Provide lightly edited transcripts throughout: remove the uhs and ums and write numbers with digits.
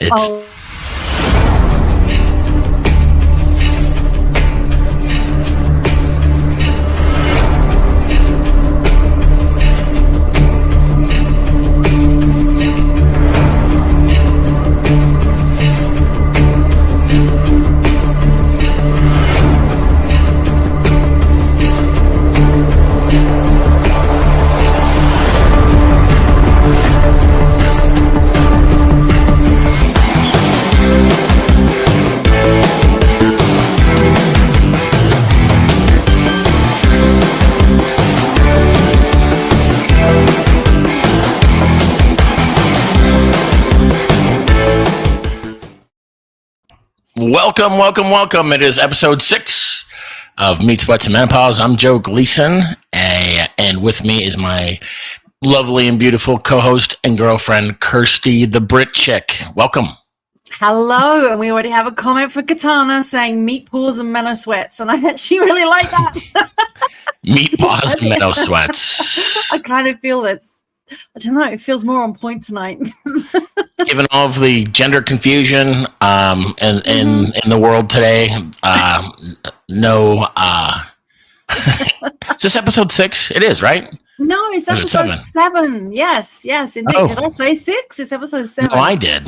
It's Oh. Welcome. It is episode 6 of Meat, Sweats, and Menopause. I'm Joe Gleason, and with me is my lovely and beautiful co-host and girlfriend, Kirsty, the Brit chick. Welcome. Hello, and we already have a comment for Katana saying meat paws and Meno sweats, and I actually really like that. Meat paws and Meno sweats. I kind of feel I don't know, it feels more on point tonight. Given all of the gender confusion in the world today, is this episode 6? It is, right? No, it's episode 7. Yes, indeed. Oh. Did I say 6? It's episode 7. No, I did.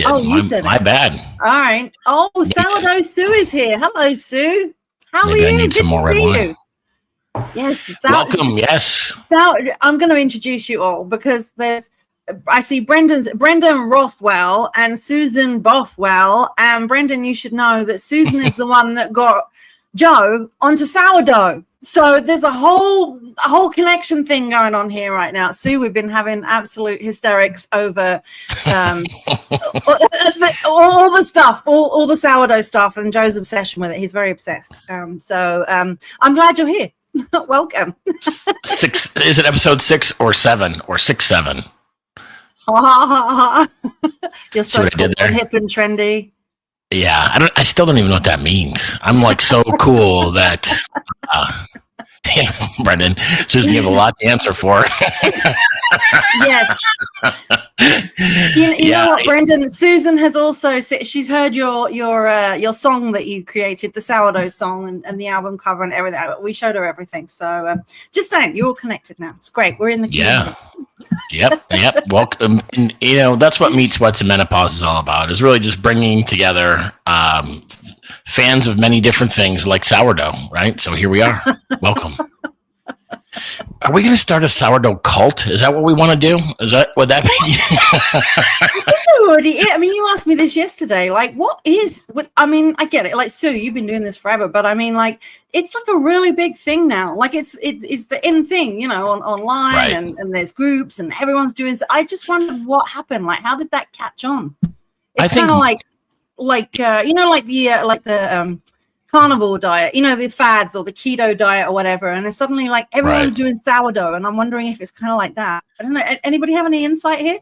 Oh, you said my bad. All right. Oh, Sourdough Sue is here. Hello, Sue. How are Maybe I you? need Good some more to red see wine. you. Yes. Welcome. Yes. I'm going to introduce you all because I see Brendan Rothwell and Susan Bothwell. And Brendan, you should know that Susan is the one that got Joe onto sourdough. So there's a whole connection thing going on here right now. Sue, we've been having absolute hysterics over all the stuff, all the sourdough stuff, and Joe's obsession with it. He's very obsessed. So I'm glad you're here. Welcome. 6 is it episode 6 or 7 or 6-7? You're so cool and hip and trendy. Yeah, I still don't even know what that means. I'm like so cool that Brendan, Susan, you have a lot to answer for. Yes. You know what, Brendan? Susan has also she's heard your song that you created, the sourdough song, and the album cover and everything. We showed her everything. So just saying, you're all connected now. It's great. We're in the community. Yeah. Yep. Welcome. And, that's what Meat, Sweats, and Menopause is all about. Is really just bringing together fans of many different things like sourdough, right? So here we are. Welcome. Are we going to start a sourdough cult? Is that what we want to do? Would that be? I think I already. I mean, you asked me this yesterday. Like, I get it. Like, Sue, you've been doing this forever, but I mean, like, it's like a really big thing now. Like, it's the in thing, online, right. and there's groups and everyone's doing. I just wondered what happened. Like, how did that catch on? It's kind of like the carnivore diet, the fads or the keto diet or whatever, and it's suddenly like everyone's doing sourdough, and I'm wondering if it's kind of like that. I don't know. Anybody have any insight here?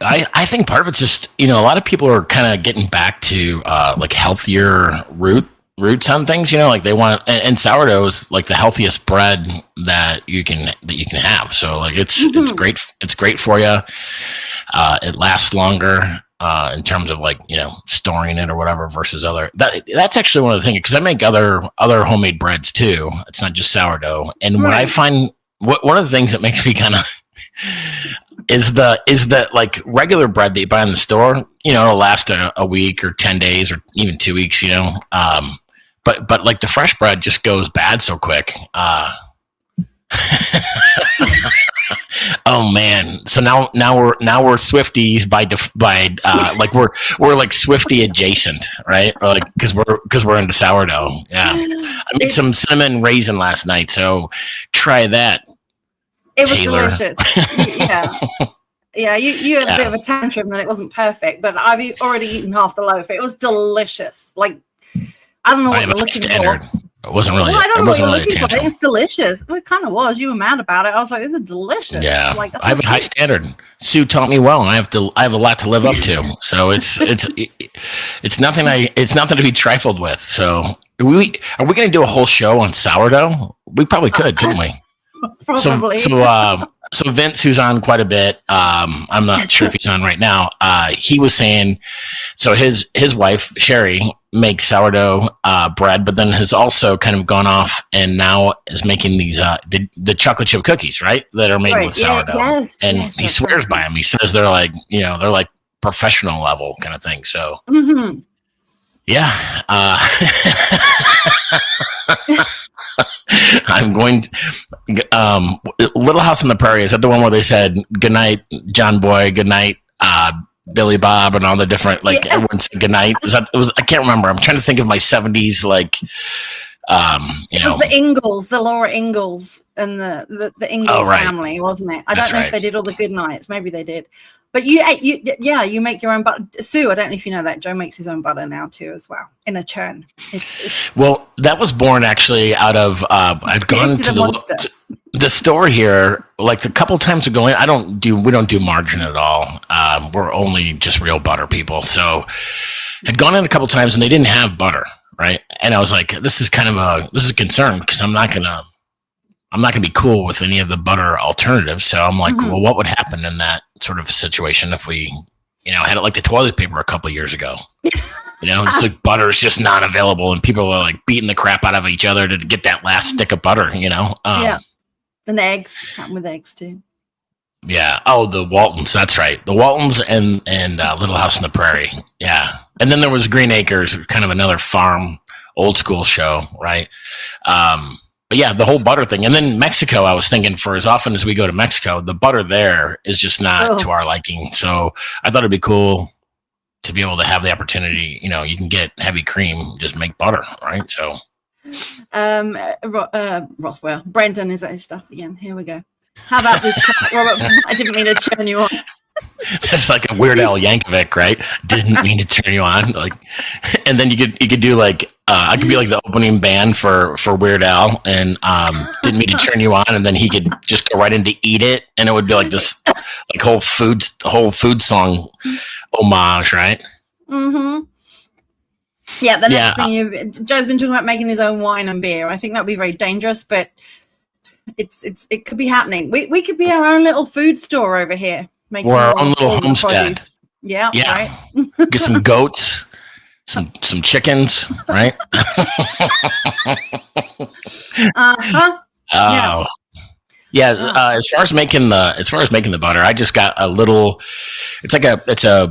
I think part of it's just a lot of people are kind of getting back to like healthier roots on things. Like they want, and sourdough is like the healthiest bread that you can have. So like it's great for you. It lasts longer. In terms of like storing it or whatever versus other that's actually one of the things, because I make other homemade breads too. It's not just sourdough. And what I find one of the things that makes me kind of is that like regular bread that you buy in the store, it'll last a week or 10 days or even 2 weeks, but like the fresh bread just goes bad so quick. Oh man! So now we're Swifties by like we're like Swifty adjacent, right? Or like because we're into sourdough. Yeah, I made some cinnamon raisin last night, so try that. It was Taylor. Delicious. Yeah. You had a bit of a tantrum that it wasn't perfect, but I've already eaten half the loaf. It was delicious. Like I don't know what you're looking for. It wasn't really. Well, I don't know what you're looking for. Tantrum. It's delicious. Well, it kind of was. You were mad about it. I was like, "This is delicious." Yeah, like, I have a high standard. Sue taught me well, and I have a lot to live up to. So it's nothing. It's nothing to be trifled with. So are we going to do a whole show on sourdough? We probably could, couldn't we? Probably. So Vince, who's on quite a bit, I'm not sure if he's on right now. He was saying, so his wife Sherry makes sourdough bread, but then has also kind of gone off and now is making these the chocolate chip cookies, right? That are made with sourdough. And he swears by them. He says they're like, they're like professional level kind of thing. So yeah. I'm going to, Little House on the Prairie. Is that the one where they said good night, John Boy, good night, Billy Bob, and all the different everyone said good night? I can't remember. I'm trying to think of my 70s it was the Ingalls, the Laura Ingalls and the Ingalls family, wasn't it? I don't know if they did all the good nights. Maybe they did. But you make your own butter. Sue, I don't know if you know that Joe makes his own butter now too, as well, in a churn. Well, that was born actually out of I'd gone into the store here like a couple times ago. We don't do margarine at all. We're only just real butter people. So I'd gone in a couple times and they didn't have butter, right? And I was like, this is a concern because I'm not gonna be cool with any of the butter alternatives. So I'm like, well, what would happen in that sort of situation if we, had it like the toilet paper a couple years ago? It's like butter is just not available, and people are like beating the crap out of each other to get that last stick of butter. Yeah, and eggs. Happened with eggs too. Yeah. Oh, the Waltons. That's right. The Waltons and Little House on the Prairie. Yeah. And then there was Green Acres, kind of another farm old school show, right? But yeah, the whole butter thing. And then Mexico, I was thinking, for as often as we go to Mexico, the butter there is just not to our liking. So I thought it'd be cool to be able to have the opportunity. You can get heavy cream, just make butter, right? So Rothwell. Brendan is at his stuff again. Here we go. How about this track? Robert, I didn't mean to turn you on. That's like a Weird Al Yankovic, right? Didn't mean to turn you on. Like, and then you could do like I could be like the opening band for Weird Al, and didn't mean to turn you on, and then he could just go right into Eat It, and it would be like this like whole food song homage, right? Mm-hmm. Yeah. The next thing Joe's been talking about making his own wine and beer. I think that'd be very dangerous, but it could be happening. We could be our own little food store over here. Or our own little homestead. Yeah. Right. Get some goats, some chickens, right? As far as making the butter, I just got a little. It's a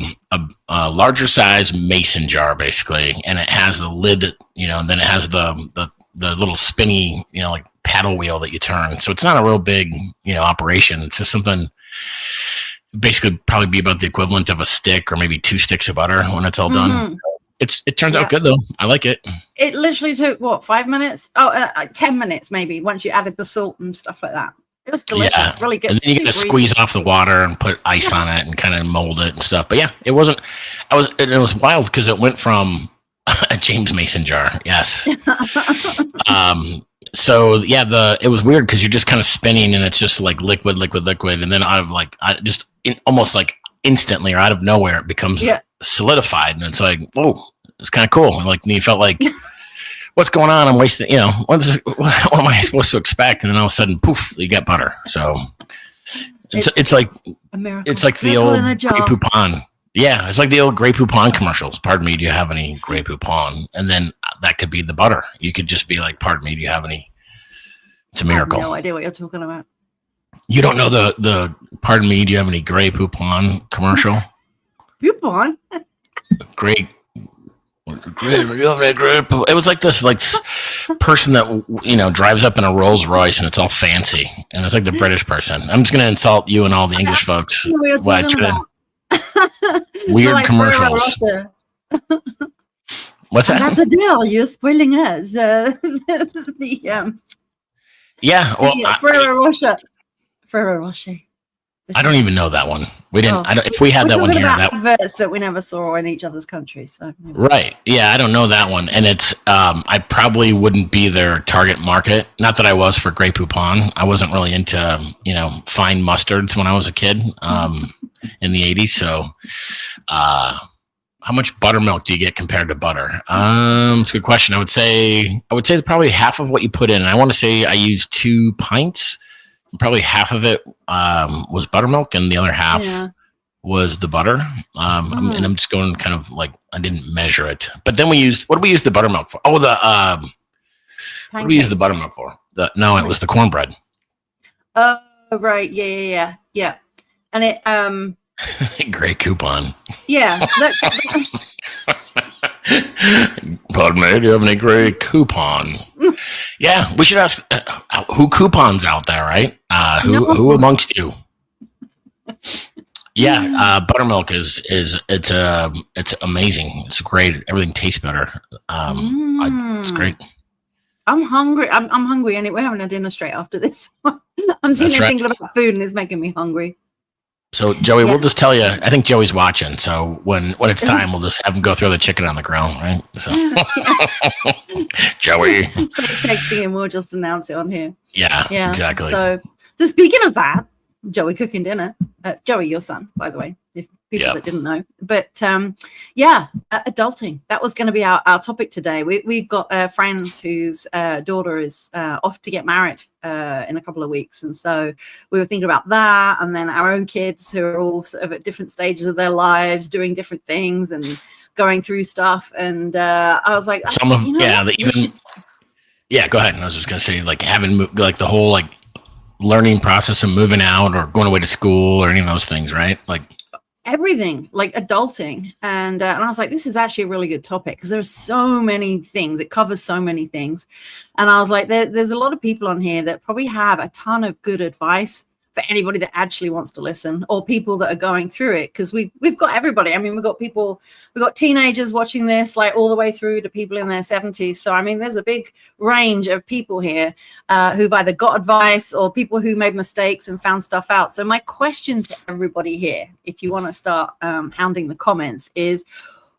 larger size mason jar basically, and it has the lid, and then it has the little spinny, like paddle wheel that you turn. So it's not a real big, operation. It's just something. Basically, probably be about the equivalent of a stick or maybe 2 sticks of butter when it's all done. It turns out good though. I like it. It literally took 5 minutes? 10 minutes maybe. Once you added the salt and stuff like that, it was delicious. Really good. And then you got to squeeze off the water and put ice on it and kind of mold it and stuff. But yeah, it wasn't. It was wild because it went from a James Mason jar. Yes. So yeah, it was weird because you're just kind of spinning and it's just like liquid, and then out of almost like instantly or out of nowhere it becomes solidified, and it's like, whoa, it's kind of cool. And like you felt like, what's going on? I'm wasting. What am I supposed to expect? And then all of a sudden, poof, you get butter. So it's like the old Grey Poupon. Yeah, it's like the old Grey Poupon commercials. Pardon me, do you have any Grey Poupon? And then that could be the butter. You could just be like, pardon me, do you have any? It's a miracle. I have no idea what you're talking about. You don't know the pardon me, do you have any Grey Poupon commercial? Poupon? Great. It was like this person that drives up in a Rolls Royce and it's all fancy, and it's like the British person. I'm just gonna insult you and all the English folks. Weird like commercials. What's that? Ambassador, you're spoiling us. Ferrero Rocher. I don't even know that one. We didn't. If we had that one here, that adverts that we never saw in each other's countries. So right, yeah, I don't know that one, and it's. I probably wouldn't be their target market. Not that I was for Grey Poupon. I wasn't really into fine mustards when I was a kid. In the 80s. So, how much buttermilk do you get compared to butter? It's a good question. I would say probably half of what you put in. I want to say I use 2 pints probably half of it was buttermilk, and the other half Yeah. was the butter. And I'm just going kind of like, I didn't measure it. But then what did we use the buttermilk for? Oh, what did we use the Pancakes. buttermilk for? No, it was the cornbread. Oh, right. Yeah. And it, Great coupon. yeah. Pardon me, do you have any great coupon? Yeah, we should ask who coupons out there, right? Who amongst you? Yeah, buttermilk is it's amazing. It's great. Everything tastes better. It's great. I'm hungry. I'm hungry, and we're having a dinner straight after this. I'm sitting there thinking about food, and it's making me hungry. So Joey, we'll just tell you. I think Joey's watching. So when it's time, we'll just have him go throw the chicken on the grill, right? So. Joey. So texting him, we'll just announce it on here. Yeah, exactly. So speaking of that, Joey cooking dinner. Joey, your son, by the way, if people that didn't know. But adulting. That was going to be our topic today. We've got friends whose daughter is off to get married in a couple of weeks. And so we were thinking about that. And then our own kids who are all sort of at different stages of their lives, doing different things and going through stuff. And I was like, go ahead. I was just going to say, like, having like the whole like learning process of moving out or going away to school or any of those things, right? Like everything, like adulting. And I was like, this is actually a really good topic because there's so many things. It covers so many things. And I was like, there's a lot of people on here that probably have a ton of good advice for anybody that actually wants to listen, or people that are going through it, because we've got everybody. I mean, we've got teenagers watching this, like all the way through to people in their 70s. So I mean, there's a big range of people here who've either got advice or people who made mistakes and found stuff out. So my question to everybody here, if you want to start hounding the comments, is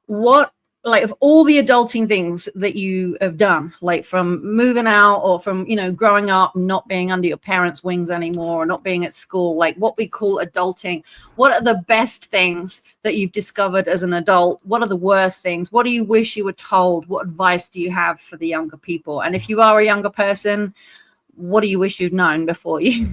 what, like, of all the adulting things that you have done, like from moving out or from, growing up, not being under your parents' wings anymore, or not being at school, like what we call adulting, what are the best things that you've discovered as an adult? What are the worst things? What do you wish you were told? What advice do you have for the younger people? And if you are a younger person, what do you wish you'd known before you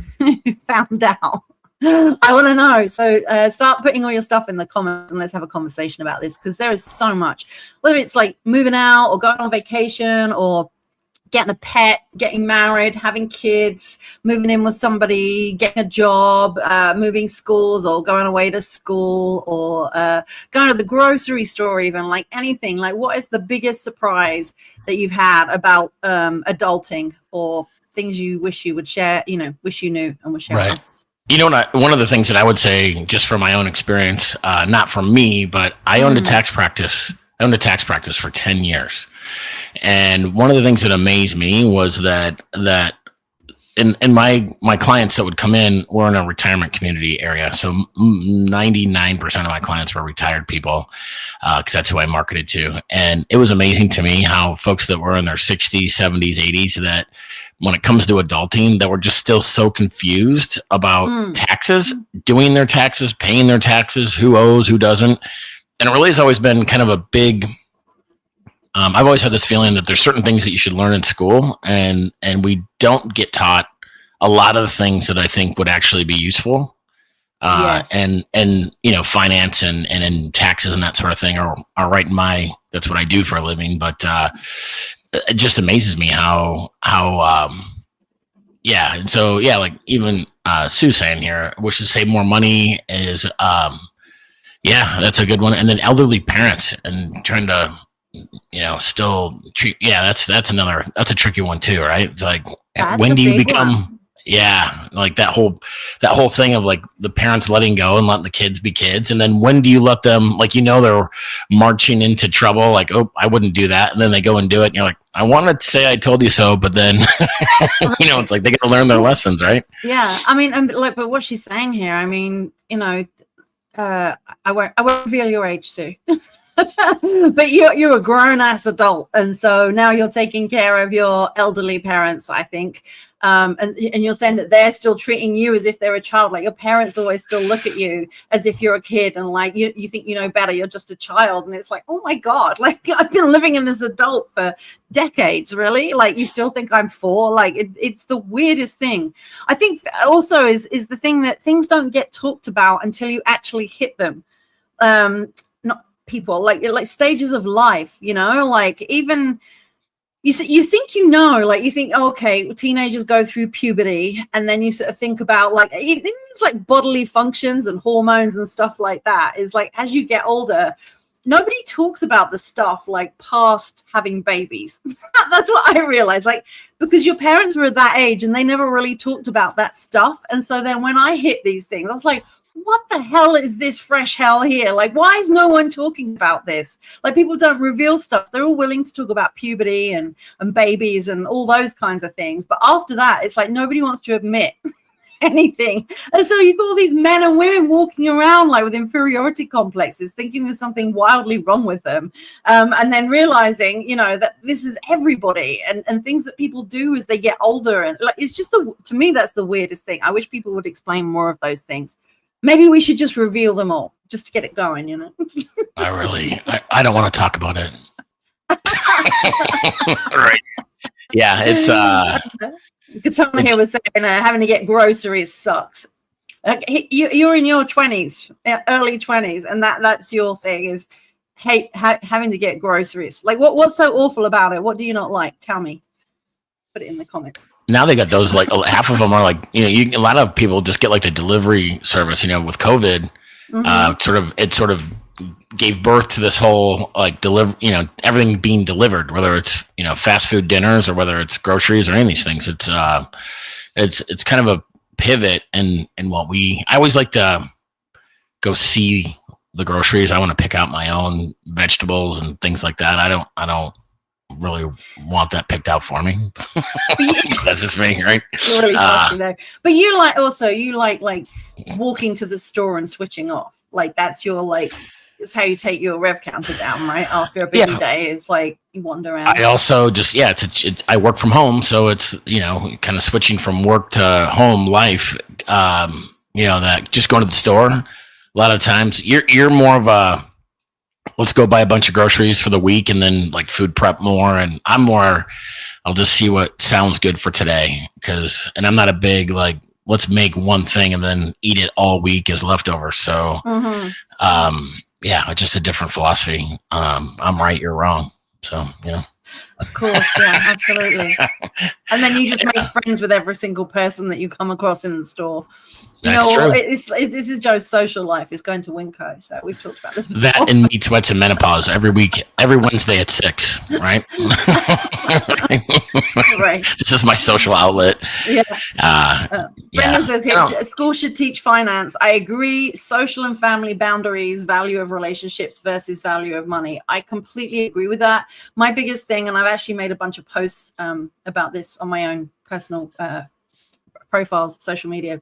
found out? I want to know. So start putting all your stuff in the comments and let's have a conversation about this, because there is so much, whether it's like moving out or going on vacation or getting a pet, getting married, having kids, moving in with somebody, getting a job, moving schools or going away to school, or going to the grocery store, even, like anything. Like, what is the biggest surprise that you've had about adulting, or things you wish you would share, wish you knew and would share with us? One of the things that I would say, just from my own experience, not from me, but I owned a tax practice. I owned a tax practice for 10 years. And one of the things that amazed me was that in my clients that would come in were in a retirement community area. So 99% of my clients were retired people, because that's who I marketed to. And it was amazing to me how folks that were in their 60s, 70s, 80s, that when it comes to adulting, that we're just still so confused about taxes, doing their taxes, paying their taxes, who owes, who doesn't. And it really has always been kind of a big, I've always had this feeling that there's certain things that you should learn in school, and we don't get taught a lot of the things that I think would actually be useful. Yes. And finance and taxes and that sort of thing are right in that's what I do for a living. But it just amazes me how and so like even Sue saying here, wish to save more money is that's a good one. And then elderly parents and trying to still treat, that's a tricky one too, right? It's like, when do you become like that whole thing of like the parents letting go and letting the kids be kids, and then when do you let them, like, they're marching into trouble, like, oh, I wouldn't do that, and then they go and do it, and you're like, I wanted to say I told you so, but then it's like they got to learn their lessons, right? I mean, but what she's saying here, I mean, I won't reveal your age, Sue. But you're a grown-ass adult, and so now you're taking care of your elderly parents, I think. and you're saying that they're still treating you as if they're a child. Like your parents always still look at you as if you're a kid, and like you think you know better, you're just a child. And it's like, oh my God, like I've been living in this adult for decades, really? Like you still think I'm 4? Like it's the weirdest thing. I think also is the thing that things don't get talked about until you actually hit them. Not people, like stages of life, you know, like even you think, you know, like you think, oh, okay, teenagers go through puberty, and then you sort of think about like it's like bodily functions and hormones and stuff like that. Is like as you get older, nobody talks about the stuff like past having babies. That's what I realized, like because your parents were at that age and they never really talked about that stuff. And so then when I hit these things, I was like, what the hell is this fresh hell here? Like, why is no one talking about this? Like, people don't reveal stuff. They're all willing to talk about puberty and babies and all those kinds of things. But after that, it's like nobody wants to admit anything. And so you've got all these men and women walking around like with inferiority complexes, thinking there's something wildly wrong with them. And then realizing, you know, that this is everybody and things that people do as they get older. And like, it's just to me, that's the weirdest thing. I wish people would explain more of those things. Maybe we should just reveal them all just to get it going, you know? I don't want to talk about it. Right. Yeah, it's someone here was saying having to get groceries sucks. You're in your 20s, early 20s, and that's your thing is hate having to get groceries. Like what's so awful about it? What do you not like? Tell me. Put it in the comments. Now they got those, like half of them are like, you know, a lot of people just get like the delivery service, you know, with COVID. It sort of gave birth to this whole like you know, everything being delivered, whether it's, you know, fast food dinners or whether it's groceries or any of these things. It's kind of a pivot in what I always like to go see the groceries. I want to pick out my own vegetables and things like that. I don't really want that picked out for me. That's just me, right? You're really fussy though. But you like walking to the store and switching off. Like that's your like it's how you take your rev counter down, right? After a busy day, it's like you wander around. I also just I work from home, so it's, you know, kind of switching from work to home life. You know, that just going to the store. A lot of times you're more of a let's go buy a bunch of groceries for the week and then like food prep more. And I'm more, I'll just see what sounds good for today. And I'm not a big, like, let's make one thing and then eat it all week as leftovers. So, it's just a different philosophy. I'm right, you're wrong. So, you know. Of course, yeah, absolutely. And then you just make friends with every single person that you come across in the store. That's true. This is Joe's social life. Is going to Winco. So we've talked about this before. That and meat sweats and menopause every week, every Wednesday at 6, right? Right. This is my social outlet. Yeah. Brendan says here, school should teach finance. I agree. Social and family boundaries, value of relationships versus value of money. I completely agree with that. My biggest thing, and I've actually made a bunch of posts about this on my own personal profiles, social media,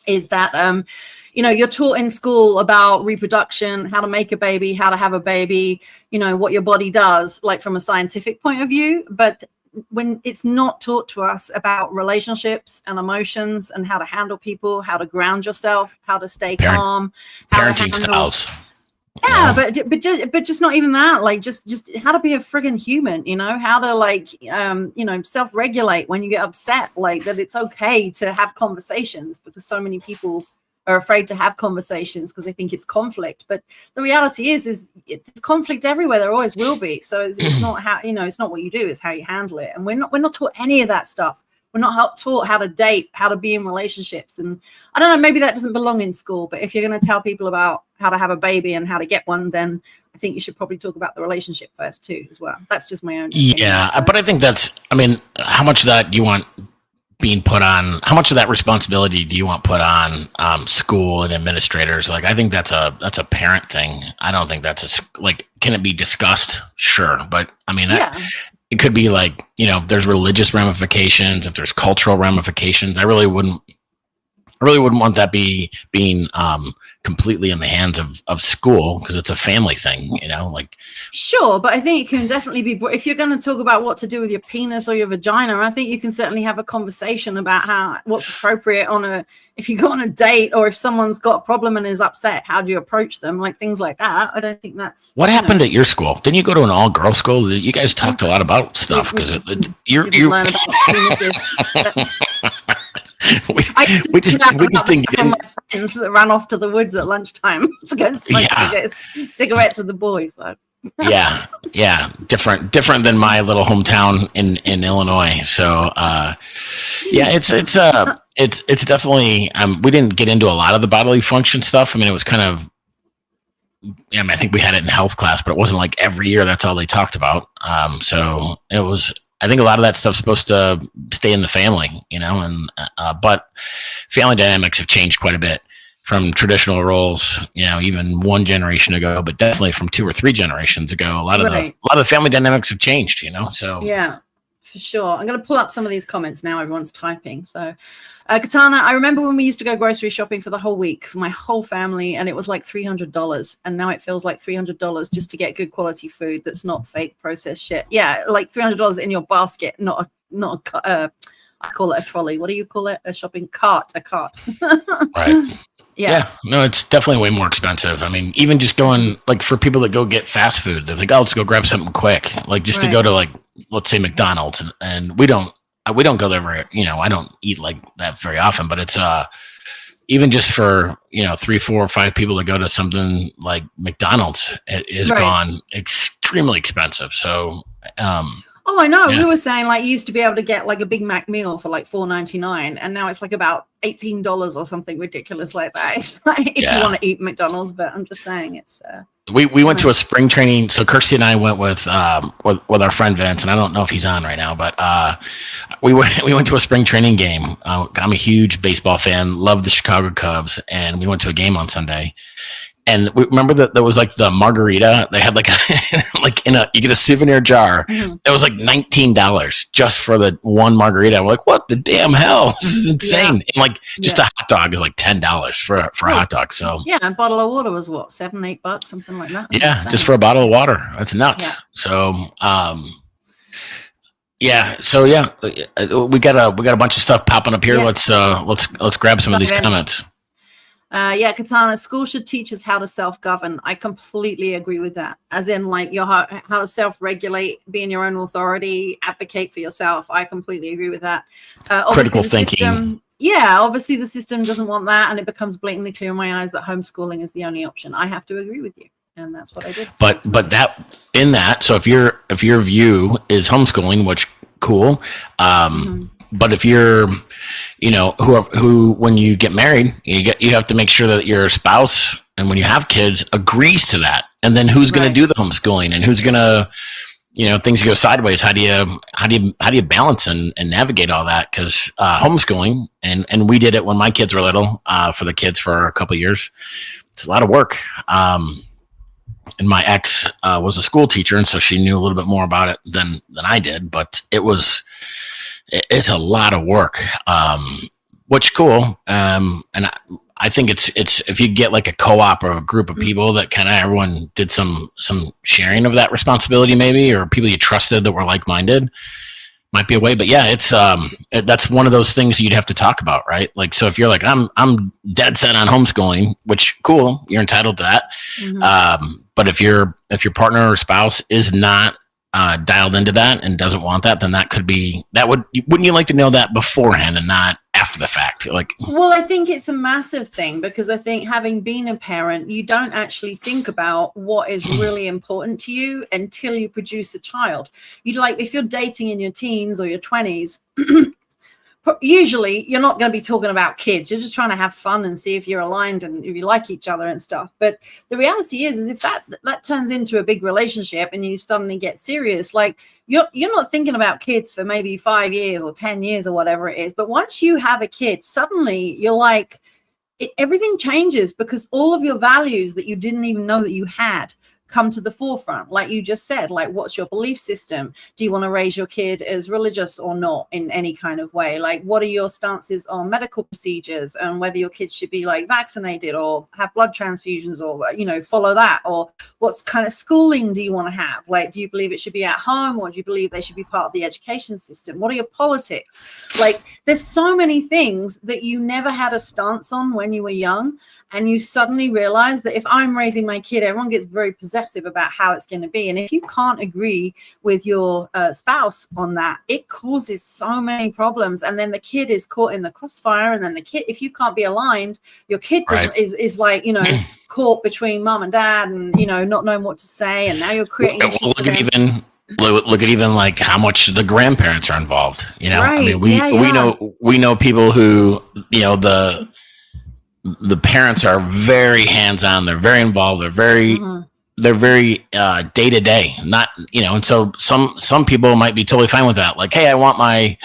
is that, you know, you're taught in school about reproduction, how to make a baby, how to have a baby, you know, what your body does, like from a scientific point of view. But when it's not taught to us about relationships and emotions and how to handle people, how to ground yourself, how to stay calm, parenting styles. Yeah, but just not even that. Like just how to be a friggin' human, you know, how to like you know, self-regulate when you get upset, like that it's okay to have conversations, because so many people are afraid to have conversations because they think it's conflict. But the reality is it's conflict everywhere. There always will be. So it's not how, you know, it's not what you do, it's how you handle it. And we're not taught any of that stuff. We're not taught how to date, how to be in relationships. And I don't know, maybe that doesn't belong in school, but if you're going to tell people about how to have a baby and how to get one, then I think you should probably talk about the relationship first too, as well. That's just my own opinion. Yeah, so. But I think how much of that you want being put on, how much of that responsibility do you want put on school and administrators? Like, I think that's a parent thing. I don't think that's can it be discussed? Sure. But I mean, it could be like, you know, if there's religious ramifications, if there's cultural ramifications, I really wouldn't I really wouldn't want that being completely in the hands of school, because it's a family thing, like. Sure, but I think it can definitely be, if you're going to talk about what to do with your penis or your vagina, I think you can certainly have a conversation about what's appropriate if you go on a date, or if someone's got a problem and is upset, how do you approach them, like things like that. I don't think that's what happened at your school. Didn't you go to an all-girl school? You guys talked a lot about stuff, because you learn about penises. we just didn't get from my friends that ran off to the woods at lunchtime to go and smoke cigarettes with the boys. So. yeah, different than my little hometown in Illinois. So it's definitely we didn't get into a lot of the bodily function stuff. I mean, it was kind of, I think we had it in health class, but it wasn't like every year that's all they talked about. So it was, I think a lot of that stuff's supposed to stay in the family, and but family dynamics have changed quite a bit from traditional roles, even one generation ago, but definitely from 2 or 3 generations ago. A lot of the family dynamics have changed, so. Yeah, for sure. I'm going to pull up some of these comments now. Everyone's typing. So Katana, I remember when we used to go grocery shopping for the whole week for my whole family, and it was like $300. And now it feels like $300 just to get good quality food that's not fake processed shit. Yeah, like $300 in your basket, not a I call it a trolley. What do you call it? A shopping cart, a cart. Right. Yeah. No, it's definitely way more expensive. I mean, even just going, like, for people that go get fast food, they're like, oh, let's go grab something quick. Like, just to go to, like, let's say McDonald's, and we don't go there very, I don't eat like that very often, but it's even just for 3, 4, or 5 people to go to something like McDonald's, it is gone extremely expensive. So oh, I know. Yeah. We were saying, like, you used to be able to get like a Big Mac meal for like $4.99, and now it's like about $18 or something ridiculous like that. It's like, if you want to eat McDonald's, but I'm just saying it's. We went to a spring training. So Kirsty and I went with our friend Vince, and I don't know if he's on right now, but we went to a spring training game. I'm a huge baseball fan, love the Chicago Cubs, and we went to a game on Sunday. And we remember that there was like the margarita. They had like you get a souvenir jar. Mm-hmm. It was like $19 just for the one margarita. We're like, what the damn hell? This is insane. Yeah. And just a hot dog is like $10 for a hot dog. So a bottle of water was what, $7-8, something like that. That's insane. Just for a bottle of water. That's nuts. Yeah. So we got a bunch of stuff popping up here. Yeah. Let's grab some of these comments. Katana, school should teach us how to self-govern. I completely agree with that. As in, like, how to self-regulate, be in your own authority, advocate for yourself. I completely agree with that. Critical thinking. Obviously the system doesn't want that, and it becomes blatantly clear in my eyes that homeschooling is the only option. I have to agree with you, and that's what I did. But so if your view is homeschooling, which cool. But if you're, who when you get married, you have to make sure that your spouse, and when you have kids, agrees to that. And then who's going to do the homeschooling, and who's going to, things go sideways. How do you balance and navigate all that? Because homeschooling, and we did it when my kids were little, for the kids for a couple of years. It's a lot of work. And my ex was a school teacher, and so she knew a little bit more about it than I did. But it's a lot of work, which cool. And I think it's if you get like a co-op or a group of people that kind of everyone did some sharing of that responsibility, maybe, or people you trusted that were like-minded, might be a way. But it's that's one of those things you'd have to talk about, right? Like, so if you're like, I'm dead set on homeschooling, which cool, you're entitled to that. Mm-hmm. But if your partner or spouse is not dialed into that and doesn't want that, then wouldn't you like to know that beforehand and not after the fact? Well, I think it's a massive thing, because I think, having been a parent, you don't actually think about what is really important to you until you produce a child. If you're dating in your teens or your 20s, usually you're not going to be talking about kids. You're just trying to have fun and see if you're aligned and if you like each other and stuff. But the reality is if that turns into a big relationship and you suddenly get serious, like, you're not thinking about kids for maybe 5 years or 10 years or whatever it is. But once you have a kid, suddenly you're like, everything changes, because all of your values that you didn't even know that you had come to the forefront, like you just said. Like, what's your belief system? Do you want to raise your kid as religious or not in any kind of way? Like, what are your stances on medical procedures and whether your kids should be like vaccinated or have blood transfusions, or follow that? Or what kind of schooling do you want to have? Like, do you believe it should be at home, or do you believe they should be part of the education system? What are your politics? Like, there's so many things that you never had a stance on when you were young, and you suddenly realize that if I'm raising my kid, everyone gets very possessive about how it's going to be. And if you can't agree with your spouse on that, it causes so many problems. And then the kid is caught in the crossfire. And then the kid, if you can't be aligned, your kid doesn't, is like, caught between mom and dad, and, not knowing what to say. And now you're creating issues for them. Look at even like how much the grandparents are involved. Right. I mean, we know people who, the parents are very hands-on. They're very involved. They're very day to day. Not, and so some people might be totally fine with that. Like, hey, I want my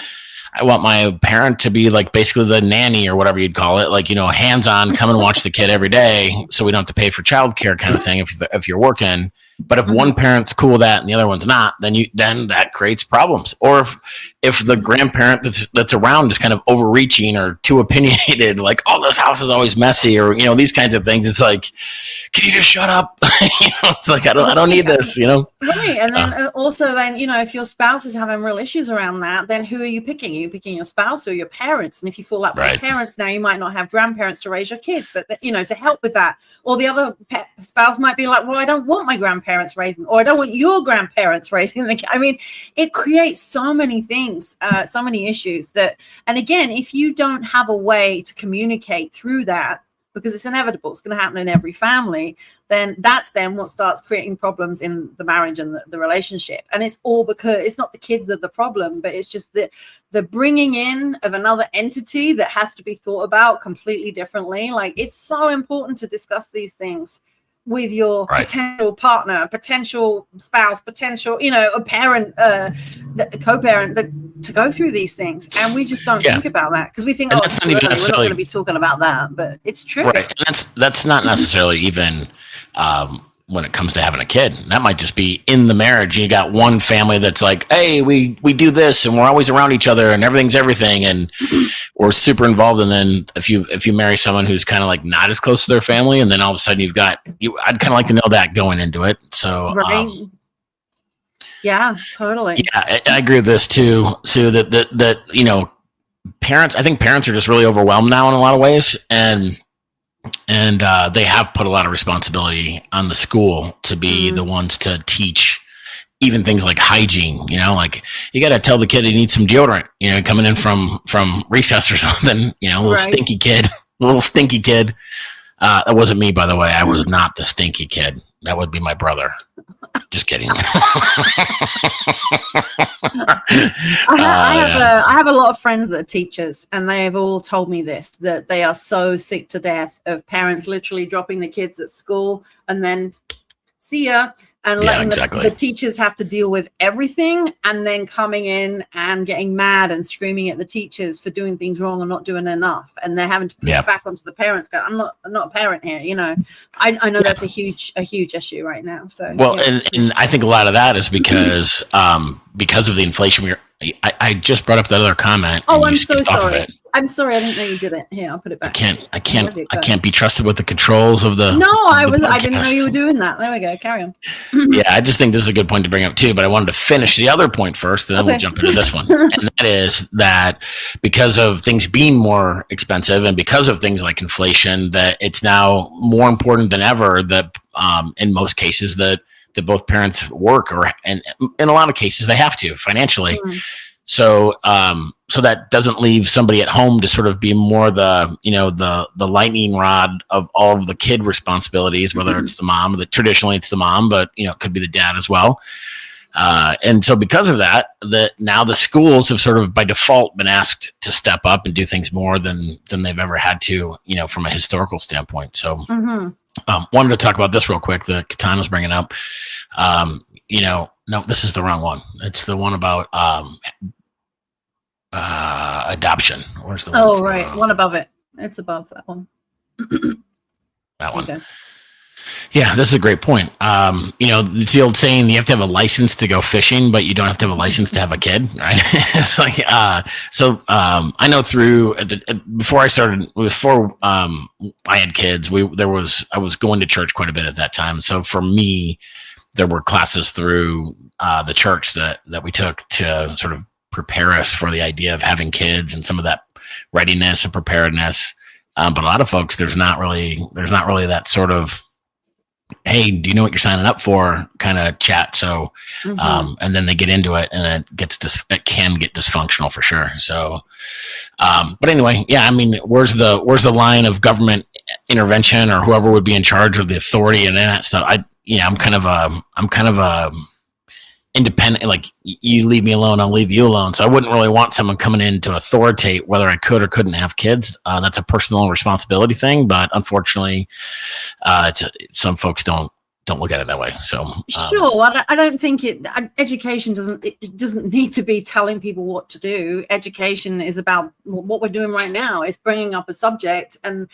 parent to be like basically the nanny or whatever you'd call it. Like, hands-on, come and watch the kid every day, so we don't have to pay for childcare kind of thing if you're working. But if one parent's cool with that and the other one's not, then that creates problems. Or if the grandparent that's around is kind of overreaching or too opinionated, like, oh, this house is always messy, or these kinds of things. It's like, can you just shut up? It's like, I don't need this. Right. And then also, if your spouse is having real issues around that, then who are you picking? Are you picking your spouse or your parents? And if you fall out with your parents, now you might not have grandparents to raise your kids, but to help with that. Or the other spouse might be like, well, I don't want my grandparents raising, or I don't want your grandparents raising the kid. I mean, it creates so many things, so many issues that, and again, if you don't have a way to communicate through that, because it's inevitable, it's going to happen in every family, then that's what starts creating problems in the marriage and the relationship. And it's all because it's not the kids that are the problem, but it's just the bringing in of another entity that has to be thought about completely differently. Like, it's so important to discuss these things with your potential partner, potential spouse, potential, a parent, co-parent, to go through these things. And we just don't think about that, because we think, we're not going to be talking about that, but it's true. Right. And that's not necessarily even when it comes to having a kid. That might just be in the marriage. You got one family that's like, hey, we do this and we're always around each other and everything's everything, and we're super involved. And then if you marry someone who's kind of like not as close to their family, and then all of a sudden I'd kind of like to know that going into it. So yeah, totally. Yeah, I agree with this too, Sue, that parents, I think parents are just really overwhelmed now in a lot of ways, and they have put a lot of responsibility on the school to be the ones to teach even things like hygiene. Like, you got to tell the kid he needs some deodorant, coming in from recess or something, stinky kid, little stinky kid. That wasn't me, by the way. I was not the stinky kid. That would be my brother. Just kidding. I have a lot of friends that are teachers, and they have all told me this, that they are so sick to death of parents literally dropping the kids at school and then see ya, and letting the teachers have to deal with everything, and then coming in and getting mad and screaming at the teachers for doing things wrong or not doing enough, and they're having to push back onto the parents. Go, I'm not a parent here, I know that's a huge issue right now. So and I think a lot of that is because of the inflation. I just brought up that other comment. Oh, I'm so sorry. I'm sorry, I didn't know you did it. Here, I'll put it back. I can't be trusted with the controls of the. No, I didn't know you were doing that. There we go. Carry on. Yeah, I just think this is a good point to bring up too, but I wanted to finish the other point first, and then we'll jump into this one. And that is that because of things being more expensive, and because of things like inflation, that it's now more important than ever that in most cases that both parents work, and in a lot of cases they have to financially. So that doesn't leave somebody at home to sort of be more the lightning rod of all of the kid responsibilities, whether it's the mom, traditionally it's the mom, but it could be the dad as well. And so because of that now the schools have sort of by default been asked to step up and do things more than they've ever had to, from a historical standpoint. So wanted to talk about this real quick that Katana's bringing up. No, this is the wrong one. It's the one about adoption. Where's the one? Oh, right. One above it. It's above that one. That one. Okay. Yeah, this is a great point. It's the old saying: you have to have a license to go fishing, but you don't have to have a license to have a kid, right? It's like, I know before I had kids, I was going to church quite a bit at that time. So for me, there were classes through the church that we took to sort of prepare us for the idea of having kids and some of that readiness and preparedness. But a lot of folks, there's not really that sort of, hey, do you know what you're signing up for kind of chat. So and then they get into it, and it can get dysfunctional for sure. So but anyway, yeah, I mean, where's the line of government intervention or whoever would be in charge of the authority and that stuff? I'm kind of a independent, like, you leave me alone, I'll leave you alone. So I wouldn't really want someone coming in to authoritate whether I could or couldn't have kids. That's a personal responsibility thing, but unfortunately, some folks don't look at it that way. So sure, I don't think education doesn't need to be telling people what to do. Education is about what we're doing right now, is bringing up a subject and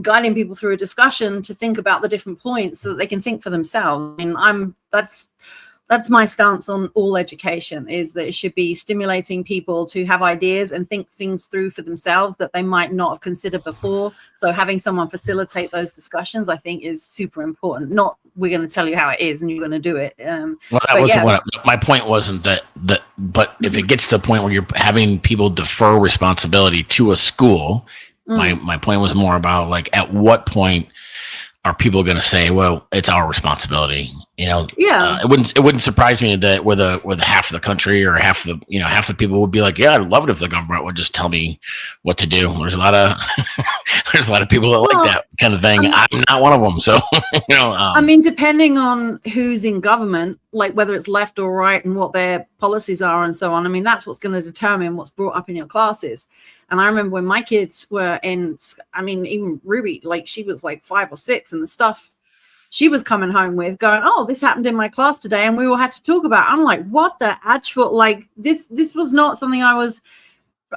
guiding people through a discussion to think about the different points so that they can think for themselves. I mean, that's my stance on all education, is that it should be stimulating people to have ideas and think things through for themselves that they might not have considered before. So having someone facilitate those discussions, I think, is super important. Not, we're going to tell you how it is and you're going to do it. Well, that wasn't my point. Wasn't that, but if it gets to the point where you're having people defer responsibility to a school, my point was more about, like, at what point are people going to say, well, it's our responsibility? It wouldn't surprise me that with half of the country or half the people would be like, yeah, I'd love it if the government would just tell me what to do. There's a lot of people that like that kind of thing. I'm not one of them. So, I mean, depending on who's in government, like whether it's left or right and what their policies are and so on, I mean, that's what's going to determine what's brought up in your classes. And I remember when my kids were even Ruby, like, she was like 5 or 6, and the stuff she was coming home with going, oh, this happened in my class today and we all had to talk about it. I'm like, what the actual, like, this was not something I'm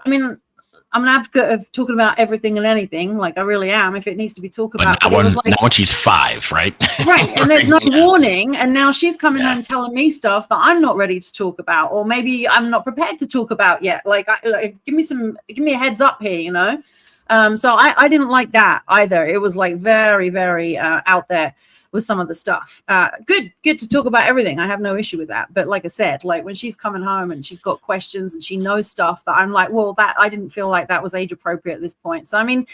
an advocate of talking about everything and anything. Like, I really am, if it needs to be talked about. But not when she's 5, right? Right. And there's no warning. And now she's coming home telling me stuff that I'm not ready to talk about, or maybe I'm not prepared to talk about yet. Like, give me a heads up here, So I didn't like that either. It was like very, very out there with some of the stuff. Good to talk about everything. I have no issue with that. But like I said, like, when she's coming home and she's got questions and she knows stuff that I'm like, well, that I didn't feel like that was age appropriate at this point. So, I mean,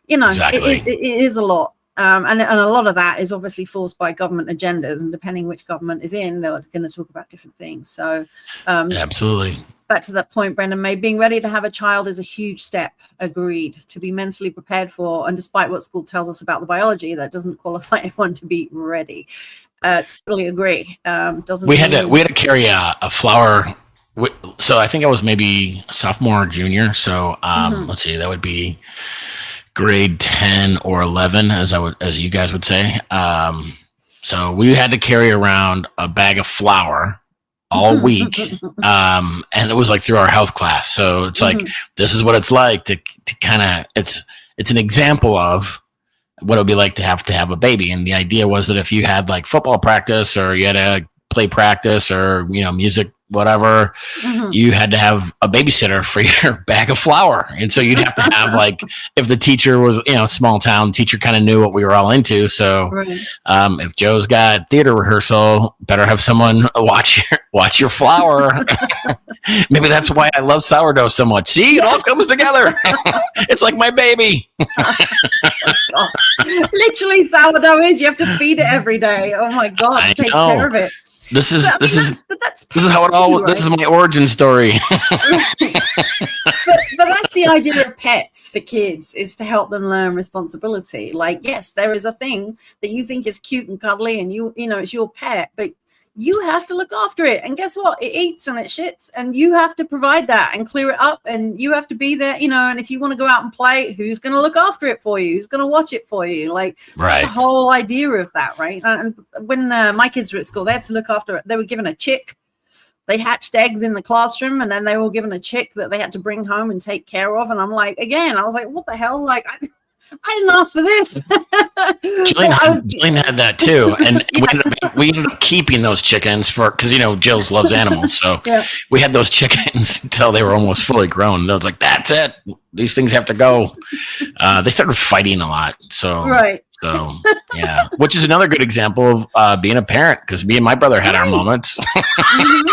exactly. it is a lot. And a lot of that is obviously forced by government agendas, and depending which government is in, they're going to talk about different things. So absolutely. Back to that point, Brendan, being ready to have a child is a huge step. Agreed. To be mentally prepared for, and despite what school tells us about the biology, that doesn't qualify everyone to be ready. Totally agree. We had to carry a flower. So I think I was maybe sophomore or junior. So let's see, that would be grade 10 or 11, as you guys would say. So we had to carry around a bag of flour all week, and it was like through our health class. So it's like, this is what it's like to kind of, it's an example of what it would be like to have a baby. And the idea was that if you had like football practice, or you had a play practice, or music, whatever, you had to have a babysitter for your bag of flour. And so you'd have to have, like, if the teacher was, small town teacher, kind of knew what we were all into. So if Joe's got theater rehearsal, better have someone watch your flour. Maybe that's why I love sourdough so much. See, it all comes together. It's like my baby. Literally, sourdough is, you have to feed it every day. Oh my God, take care of it. This is how it all. Right? This is my origin story. but that's the idea of pets for kids, is to help them learn responsibility. Like, yes, there is a thing that you think is cute and cuddly, and it's your pet, but you have to look after it. And guess what? It eats and it shits, and you have to provide that and clear it up, and you have to be there, and if you want to go out and play, who's going to look after it for you? Who's going to watch it for you? Like, right. That's the whole idea of that, right? And when my kids were at school, they had to look after it. They were given a chick. They hatched eggs in the classroom, and then they were given a chick that they had to bring home and take care of. And I'm like, again, I was like, what the hell? Like, I didn't ask for this. Jillian had that too, and we ended up keeping those chickens because Jill's loves animals, so yeah. we had those chickens until they were almost fully grown. And I was like, "That's it. These things have to go." They started fighting a lot, so right. So yeah, which is another good example of being a parent, because me and my brother had our moments. Mm-hmm.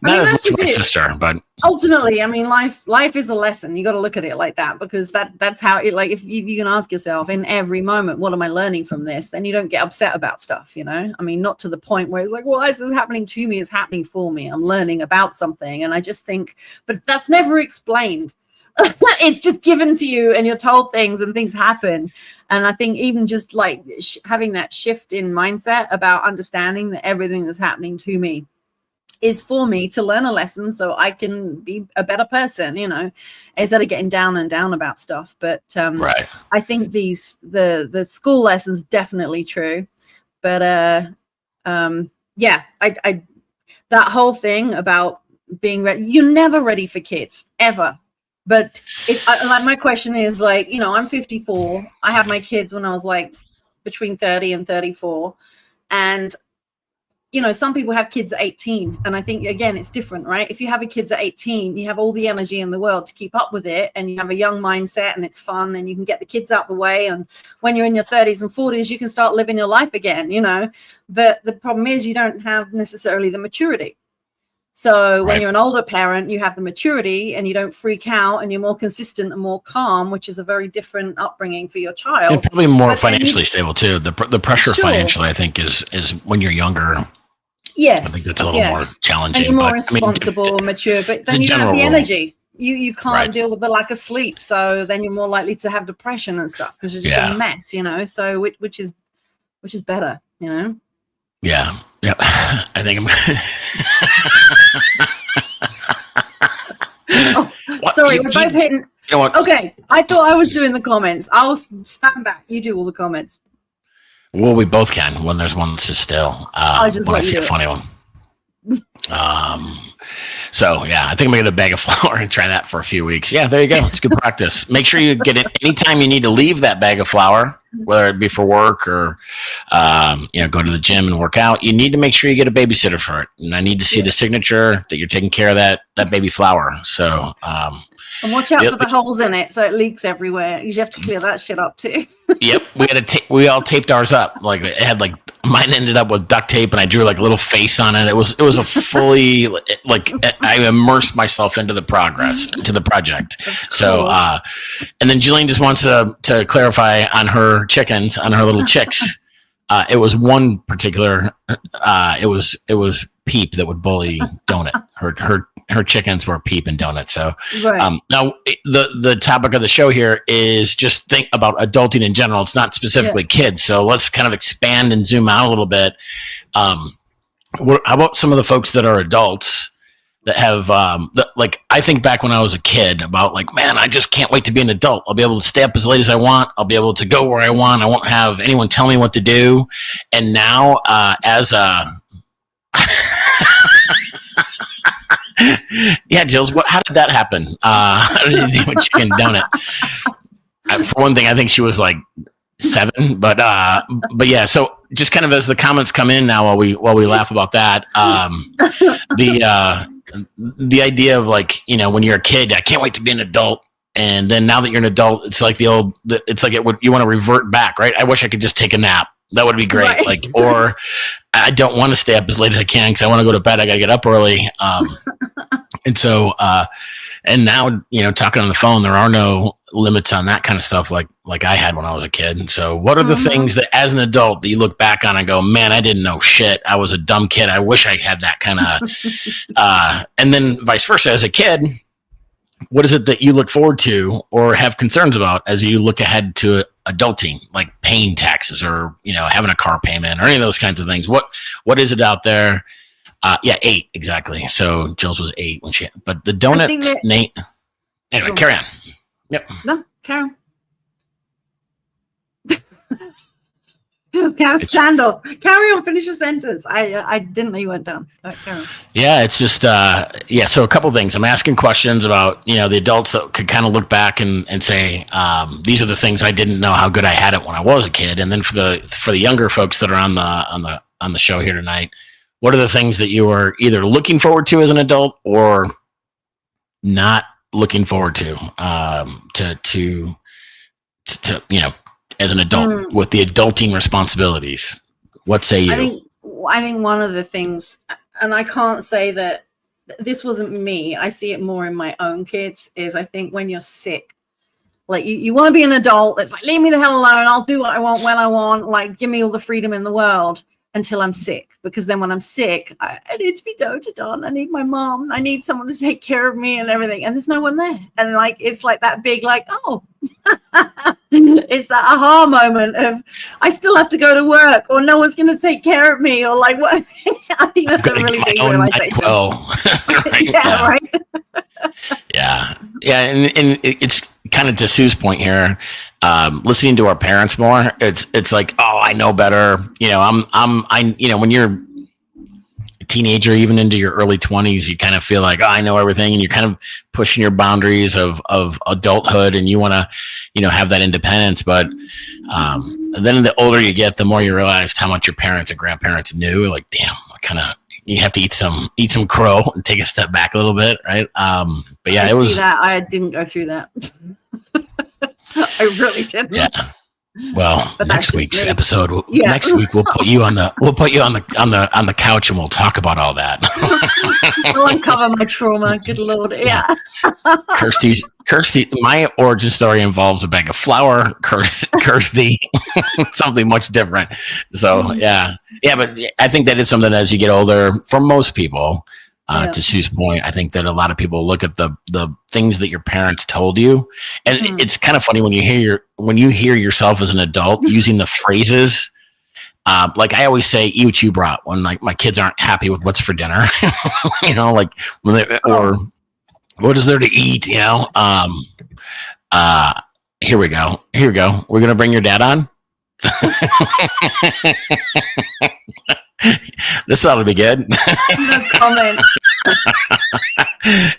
Not as much as my sister, but ultimately, I mean, life is a lesson. You got to look at it like that, because that's how it. Like, if you can ask yourself in every moment, what am I learning from this? Then you don't get upset about stuff. I mean, not to the point where it's like, well, this is happening to me. It's happening for me. I'm learning about something, and I just think, but that's never explained. It's just given to you, and you're told things, and things happen. And I think even just like having that shift in mindset about understanding that everything that's happening to me is for me to learn a lesson, so I can be a better person, instead of getting down and down about stuff. But right. I think the school lessons definitely true. But yeah, I that whole thing about being ready, you're never ready for kids ever. But like, my question is, like, I'm 54. I had my kids when I was like between 30 and 34, and some people have kids at 18, and I think, again, it's different, right? If you have a kids at 18, you have all the energy in the world to keep up with it, and you have a young mindset, and it's fun, and you can get the kids out the way. And when you're in your 30s and 40s, you can start living your life again, But the problem is, you don't have necessarily the maturity. So when you're an older parent, you have the maturity, and you don't freak out, and you're more consistent and more calm, which is a very different upbringing for your child. And probably more financially stable too. The pressure financially, I think, is when you're younger. Yes, I think that's a little more challenging. And you're more responsible, mature, but then you don't have the energy. You can't deal with the lack of sleep, so then you're more likely to have depression and stuff, because you're just a mess, So which is better, Yeah. Yep. I think I'm. Sorry, we're both hitting. You know what? Okay, I thought I was doing the comments. I'll stand back. You do all the comments. Well, we both can when there's one that's just still. I just when I see a funny one. So yeah, I think I'm gonna get a bag of flour and try that for a few weeks. Yeah, there you go. It's good practice. Make sure you get it anytime you need to leave that bag of flour, whether it be for work or go to the gym and work out. You need to make sure you get a babysitter for it, and I need to see the signature that you're taking care of that baby flour. So and watch out for the holes in it, so it leaks everywhere. You have to clear that shit up too. Yep, we all taped ours up. Like, it had mine ended up with duct tape, and I drew a little face on it. It was a fully I immersed myself into the project. So and then Jillian just wants to clarify on her chickens, on her little chicks. It was one particular. It was Peep that would bully Donut. Her chickens were Peep and Donut. So now the topic of the show here is just think about adulting in general. It's not specifically kids. So let's kind of expand and zoom out a little bit. How about some of the folks that are adults that have I think back when I was a kid about man, I just can't wait to be an adult. I'll be able to stay up as late as I want. I'll be able to go where I want. I won't have anyone tell me what to do. And now as a yeah, Jills, how did that happen? How did you name a chicken Donut? For one thing, I think she was 7, but yeah. So just kind of as the comments come in now, while we laugh about that, the idea of when you're a kid, I can't wait to be an adult, and then now that you're an adult, it's like you want to revert back, right? I wish I could just take a nap. That would be great. Right. Or I don't want to stay up as late as I can because I want to go to bed. I got to get up early. And so, and now, talking on the phone, there are no limits on that kind of stuff like I had when I was a kid. And so what are the things that as an adult that you look back on and go, man, I didn't know shit. I was a dumb kid. I wish I had that kind of, and then vice versa as a kid. What is it that you look forward to or have concerns about as you look ahead to adulting, like paying taxes or, having a car payment or any of those kinds of things? What is it out there? 8, exactly. So Jill's was 8 when but the donut, Nate. Anyway, carry on. Yep. No, carry on. Can't stand off. Carry on, finish your sentence. I didn't know you went down. Carry on. Yeah, it's just so a couple things. I'm asking questions about, the adults that could kind of look back and say, these are the things I didn't know how good I had it when I was a kid. And then for the younger folks that are on the show here tonight, what are the things that you are either looking forward to as an adult or not looking forward to as an adult with the adulting responsibilities? What say you? I think one of the things, and I can't say that this wasn't me, I see it more in my own kids, is I think when you're sick, like you want to be an adult, it's like, leave me the hell alone, I'll do what I want when I want, like give me all the freedom in the world until I'm sick. Because then when I'm sick, I need to be doted on, I need my mom, I need someone to take care of me and everything, and there's no one there. And like it's like that big like, oh it's that aha moment of I still have to go to work, or no one's going to take care of me, or like what. I think that's a really big realization. Right. Yeah, and it's kind of to Sue's point here. Listening to our parents more, it's like, oh, I know better. When you're a teenager, even into your early 20s, you kind of feel like, oh, I know everything, and you're kind of pushing your boundaries of adulthood, and you want to, have that independence. But then the older you get, the more you realize how much your parents and grandparents knew. Like, damn, you have to eat some crow and take a step back a little bit, right? But yeah, I didn't go through that. I really didn't. Yeah. Well, next week's episode. Next week we'll put you on the couch and we'll talk about all that. I'll uncover my trauma. Good Lord, yeah. Kirsty, my origin story involves a bag of flour. Kirsty, something much different. So yeah, but I think that is something as you get older, for most people. To Sue's point, I think that a lot of people look at the things that your parents told you, and it's kind of funny when you hear yourself as an adult using the phrases. Like I always say, "Eat what you brought." When like my kids aren't happy with what's for dinner, like or what is there to eat, Here we go. We're gonna bring your dad on. This ought to be good. No comment.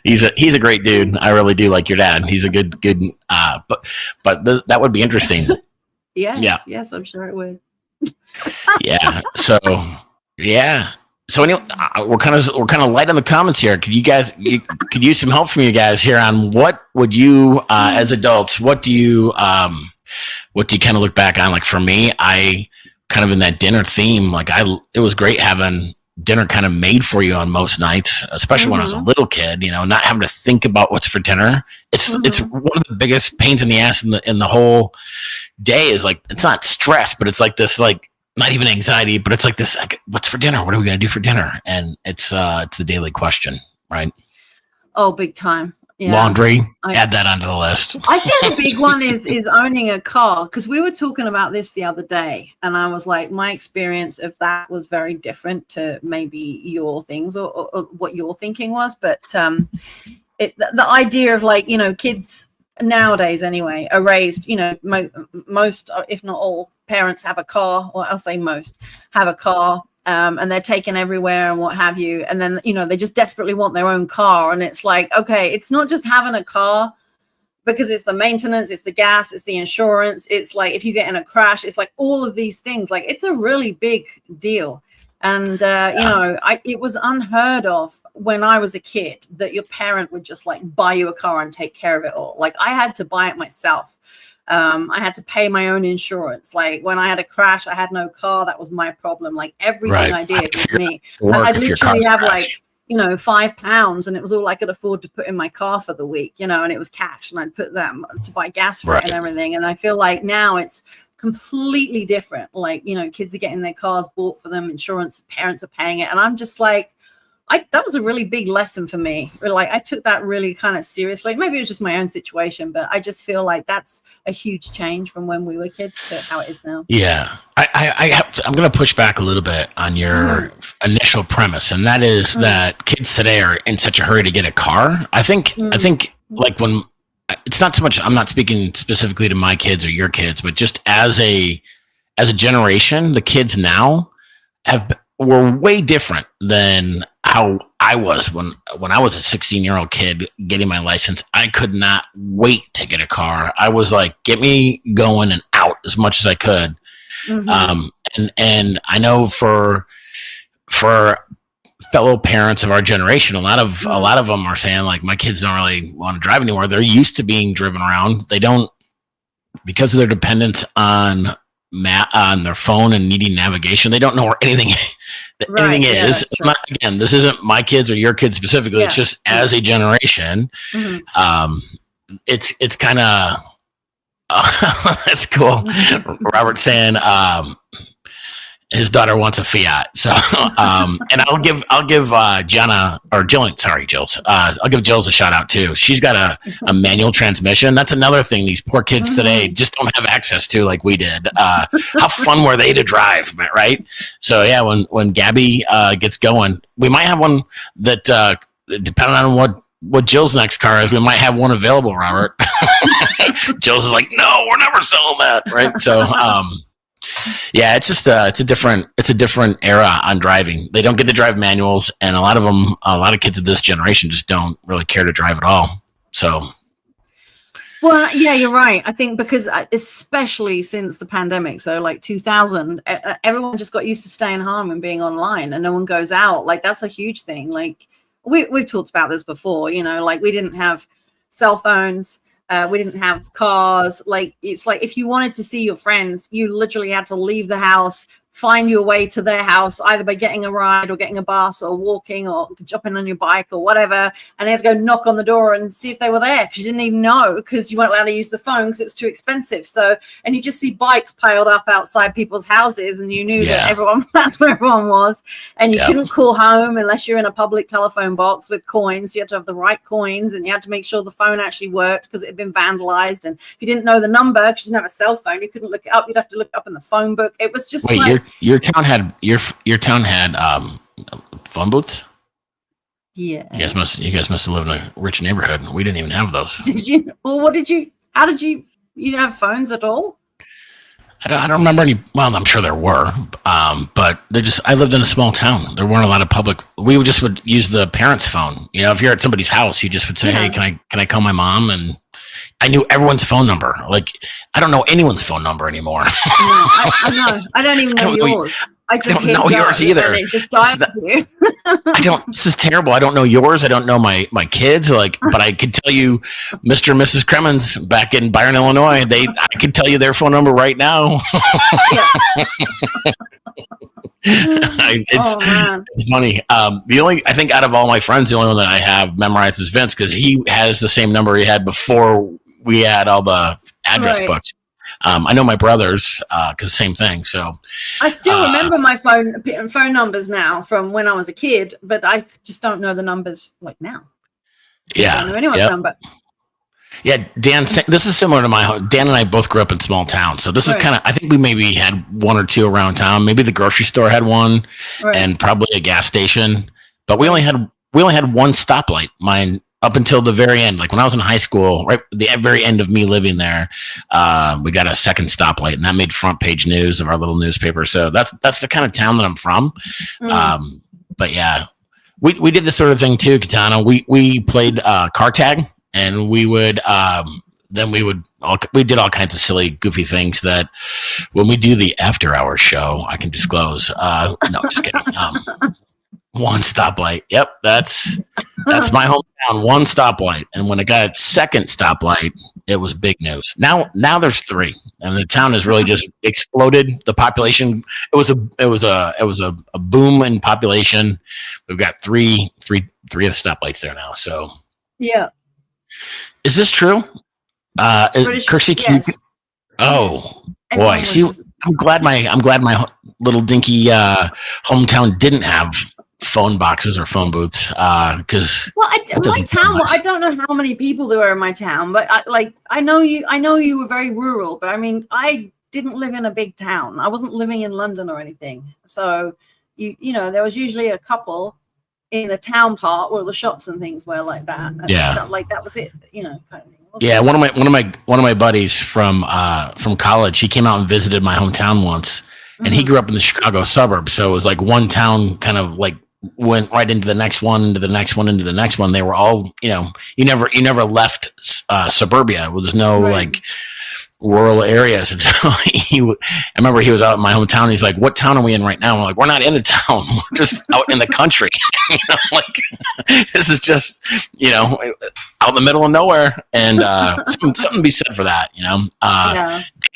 He's a great dude. I really do like your dad. He's a good but that would be interesting. Yes, I'm sure it would. Yeah. So anyway, we're kind of light on the comments here. Could could use some help from you guys here on what would you as adults, what do you kind of look back on? Like for me, I kind of in that dinner theme, like it was great having dinner kind of made for you on most nights, especially when I was a little kid, not having to think about what's for dinner. It's one of the biggest pains in the ass in the whole day is like, it's not stress, but it's like this, like not even anxiety, but it's like this, like, what's for dinner? What are we going to do for dinner? And it's the daily question, right? Oh, big time. Yeah. Laundry, add that onto the list. I think the big one is owning a car, because we were talking about this the other day, and I was like, my experience of that was very different to maybe your things or what your thinking was. But the idea of like, kids nowadays anyway are raised, most, if not all, parents have a car, or I'll say most have a car. And they're taken everywhere and what have you. And then, they just desperately want their own car. And it's like, okay, it's not just having a car, because it's the maintenance, it's the gas, it's the insurance. It's like, if you get in a crash, it's like all of these things, like it's a really big deal. And, it was unheard of when I was a kid that your parent would just like buy you a car and take care of it all. Like I had to buy it myself. I had to pay my own insurance. Like when I had a crash, I had no car. That was my problem. Like everything I did was me. And I'd literally have like, £5, and it was all I could afford to put in my car for the week, and it was cash, and I'd put that to buy gas for it and everything. And I feel like now it's completely different. Like, kids are getting their cars bought for them, insurance, parents are paying it. And I'm just like, that was a really big lesson for me. Like I took that really kind of seriously. Maybe it was just my own situation, but I just feel like that's a huge change from when we were kids to how it is now. Yeah, I'm going to push back a little bit on your initial premise, and that is that kids today are in such a hurry to get a car. I think like when it's not so much. I'm not speaking specifically to my kids or your kids, but just as a as a generation, the kids now were way different than how I was when I was a 16-year-old kid getting my license. I could not wait to get a car. I was like, get me going and out as much as I could. And I know for fellow parents of our generation, a lot of them are saying like, my kids don't really want to drive anymore. They're used to being driven around. They don't, because of their dependence on their phone and needing navigation. They don't know where anything is. Again, this isn't my kids or your kids specifically. It's just as a generation. It's kind of that's cool. Robert saying his daughter wants a Fiat. So, and I'll give Jenna or Jillian, sorry, Jills. I'll give Jills a shout out too. She's got a manual transmission. That's another thing these poor kids today just don't have access to like we did. How fun were they to drive, right? So yeah, when Gabby gets going, we might have one that depending on what Jill's next car is, we might have one available, Robert. Jill's is like, no, we're never selling that, right? So, yeah, it's just it's a different era on driving. They don't get to drive manuals, and a lot of kids of this generation just don't really care to drive at all. So, well, yeah, you're right. I think because especially since the pandemic, so like 2000, everyone just got used to staying home and being online, and no one goes out. Like that's a huge thing. Like we've talked about this before. You know, like we didn't have cell phones. We didn't have cars. Like it's like if you wanted to see your friends, you literally had to leave the house, find your way to their house, either by getting a ride or getting a bus or walking or jumping on your bike or whatever. And you had to go knock on the door and see if they were there because you didn't even know because you weren't allowed to use the phone because it was too expensive. So, and you just see bikes piled up outside people's houses and you knew that that's where everyone was. And you couldn't call home unless you're in a public telephone box with coins. You had to have the right coins and you had to make sure the phone actually worked because it had been vandalized. And if you didn't know the number because you didn't have a cell phone, you couldn't look it up. You'd have to look it up in the phone book. It was just your town had phone booths? Yeah. You guys must have lived in a rich neighborhood. We didn't even have those. Did you? Well, how did you didn't have phones at all? I don't remember any. Well, I'm sure there were, but I lived in a small town. There weren't a lot of public. We would use the parents' phone. You know, if you're at somebody's house, you just would say, "Hey, can I call my mom?" And I knew everyone's phone number. Like, I don't know anyone's phone number anymore. No, I know. I don't even know yours. I just don't know yours either. It just dials you. This is terrible. I don't know yours. I don't know my kids. But I could tell you, Mr. and Mrs. Cremens back in Byron, Illinois. I could tell you their phone number right now. It's funny. I think out of all my friends, the only one that I have memorized is Vince because he has the same number he had before we had all the address books. I know my brothers because same thing. So I still remember my phone numbers now from when I was a kid, but I just don't know the numbers like now. Yeah, I don't know anyone's number. Yeah, Dan. This is similar to my home. Dan and I both grew up in small towns, so this is kind of. I think we maybe had one or two around town. Maybe the grocery store had one, and probably a gas station. But we only had one stoplight. Mine. Up until the very end, like when I was in high school, right the very end of me living there, we got a second stoplight, and that made front page news of our little newspaper. So that's the kind of town that I'm from. But yeah, we did this sort of thing too, Katana. We played car tag, and we did all kinds of silly, goofy things that when we do the after hours show, I can disclose. No, just kidding. One stoplight. Yep, that's my hometown. One stoplight, and when it got its second stoplight, it was big news. Now there's three, and the town has really just exploded. The population. It was a boom in population. We've got three of the stoplights there now. So yeah, is this true? Kirsty, yes. Oh boy, see, I'm glad my little dinky hometown didn't have phone boxes or phone booths because my town, I don't know how many people there were in my town, but I know you were very rural, but I mean I didn't live in a big town. I wasn't living in London or anything, so you know there was usually a couple in the town part where the shops and things were like that. And that was it, kind of thing. Yeah, one of my buddies from college, he came out and visited my hometown once, and he grew up in the Chicago suburbs. So it was like one town kind of like went right into the next one, into the next one, into the next one. They were all, you never left suburbia. Well, there's no like rural areas. And so I remember he was out in my hometown. He's like, "What town are we in right now?" I'm like, "We're not in the town. We're just out in the country." This is just, out in the middle of nowhere. And something to be said for that,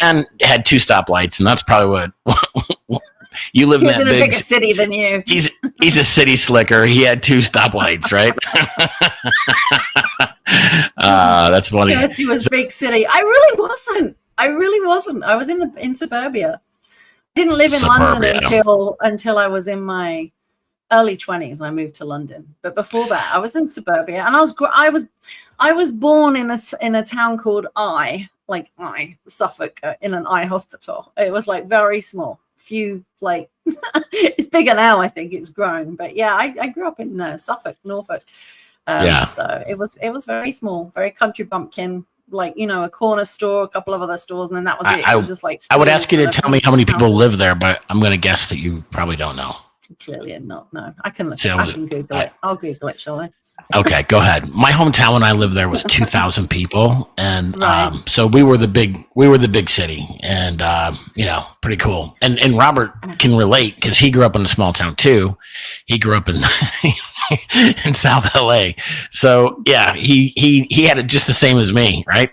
Dan had 2 stoplights, and that's probably what you live in. He's in a bigger city than you. He's a city slicker. He had 2 stoplights, right? That's funny. Kirsty was big city. I really wasn't. I was in suburbia. Didn't live in London until I was in my early 20s. I moved to London, but before that, I was in suburbia, and I was born in a town called Suffolk, in an eye hospital. It was like very small. Few like it's bigger now. I think it's grown, but yeah, I grew up in Suffolk, Norfolk. So it was very small, very country bumpkin, like, a corner store, a couple of other stores, and then that was it. It was just like, I would ask you to tell me how many people live there, but I'm going to guess that you probably don't know. Clearly not. No, I can Google it. I'll Google it, shall I? Okay, go ahead. My hometown when I lived there was 2,000 people, and so we were the big city, and pretty cool. And Robert can relate because he grew up in a small town too. He grew up in in South LA, so yeah, he had it just the same as me, right?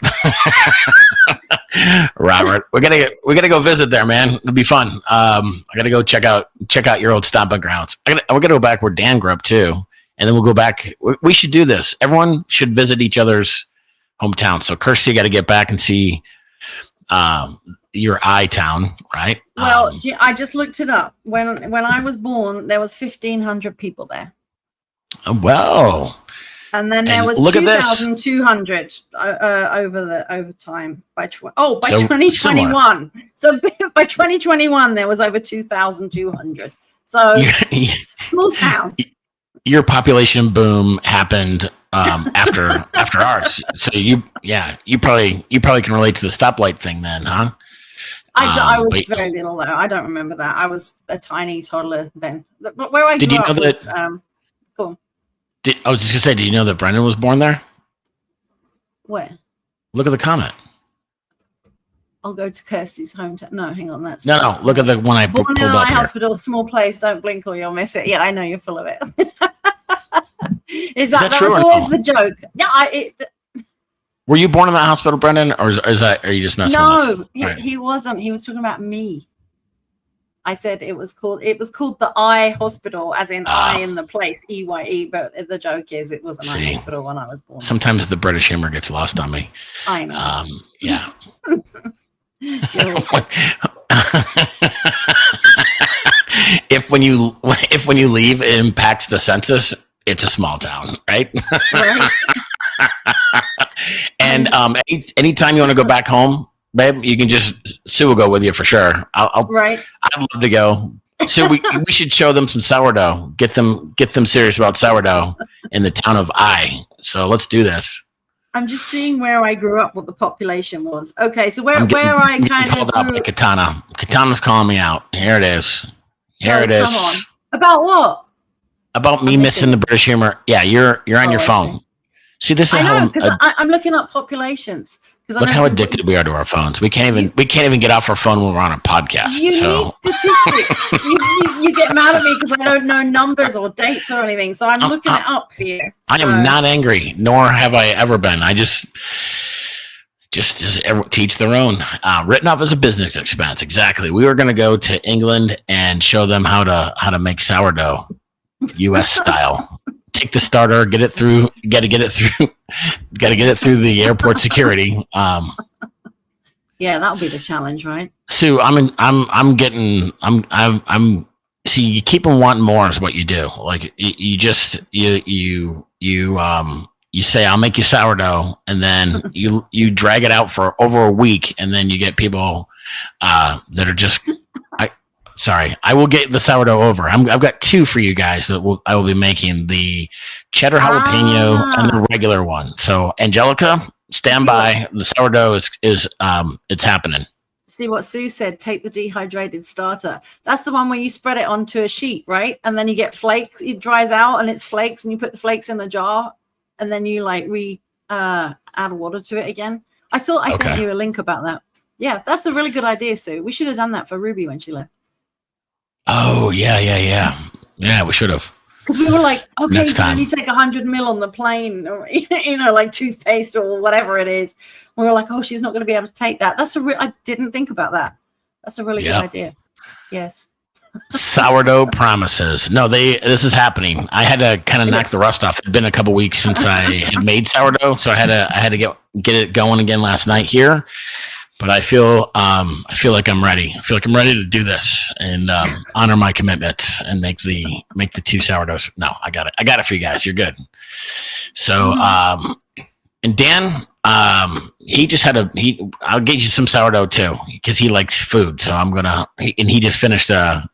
Robert, we gotta go visit there, man. It'll be fun. I gotta go check out your old stomping grounds. We're gonna go back where Dan grew up too. And then we'll go back. We should do this. Everyone should visit each other's hometown. So, Kirsty, you got to get back and see your town, right? Well, I just looked it up. When I was born, there was 1,500 people there. Well. And then there was 2,200 over time by 2021. Similar. So by 2021, there was over 2,200. So small town. Your population boom happened after ours, so you probably can relate to the stoplight thing then, huh? I was very little though. I don't remember that. I was a tiny toddler then. Where I grew up was cool. I was just gonna say, did you know that Brendan was born there? Where? Look at the comment. I'll go to Kirsty's hometown. No, hang on. That's no. Look at the one I pulled up here. Born in a hospital, small place. Don't blink or you'll miss it. Yeah, I know you're full of it. Is that true? That was always the joke. Yeah, Were you born in that hospital, Brendan, or are you just messing with us? No, he wasn't. He was talking about me. I said it was called the Eye Hospital, as in eye in the place, EYE. But the joke is, it was an eye hospital when I was born. Sometimes the British humor gets lost on me. I know. Yeah. If when you leave it impacts the census, it's a small town, right? Right. And anytime you want to go back home, babe, you can Sue will go with you for sure. I'd love to go. So we should show them some sourdough. Get them serious about sourdough in the town of So let's do this. I'm just seeing where I grew up, what the population was. Okay, so where I kind of called out by Katana. Katana's calling me out. Here it is. Here it is. Come on. About what? About me missing the British humor. Yeah, you're on your phone. See, this is I know, because I'm looking up populations. Look how addicted we are to our phones. We can't even get off our phone when we're on a podcast. You need statistics. you get mad at me because I don't know numbers or dates or anything. So I'm looking it up for you. I am not angry, nor have I ever been. I just teach their own. Written off as a business expense. Exactly. We were going to go to England and show them how to make sourdough, U.S. style. Take the starter, get it through. Got to get it through the airport security. Yeah, that'll be the challenge, right? Sue, see, you keep them wanting more is what you do. Like you say, I'll make you sourdough, and then you drag it out for over a week, and then you get people that are just Sorry, I will get the sourdough over. I've got two for you guys that I will be making, the cheddar jalapeno and the regular one. So Angelica, stand by. The sourdough is it's happening. See what Sue said, take the dehydrated starter. That's the one where you spread it onto a sheet, right? And then you get flakes. It dries out and it's flakes, and you put the flakes in a jar, and then you like add water to it again. I sent you a link about that. Yeah, that's a really good idea, Sue. We should have done that for Ruby when she left. Oh, yeah. Yeah, we should have. Because we were like, okay, Next time. you take 100 ml on the plane, or, like toothpaste or whatever it is. We were like, oh, she's not going to be able to take that. I didn't think about that. That's a really good idea. Yes. Sourdough promises. No, this is happening. I had to kind of knock the rust off. It'd been a couple weeks since I had made sourdough, so I had to get it going again last night here. But I feel like I'm ready. I feel like I'm ready to do this and honor my commitments and make the two sourdoughs. No, I got it. I got it for you guys. You're good. So, and Dan, he just I'll get you some sourdough too, because he likes food. So he just finished a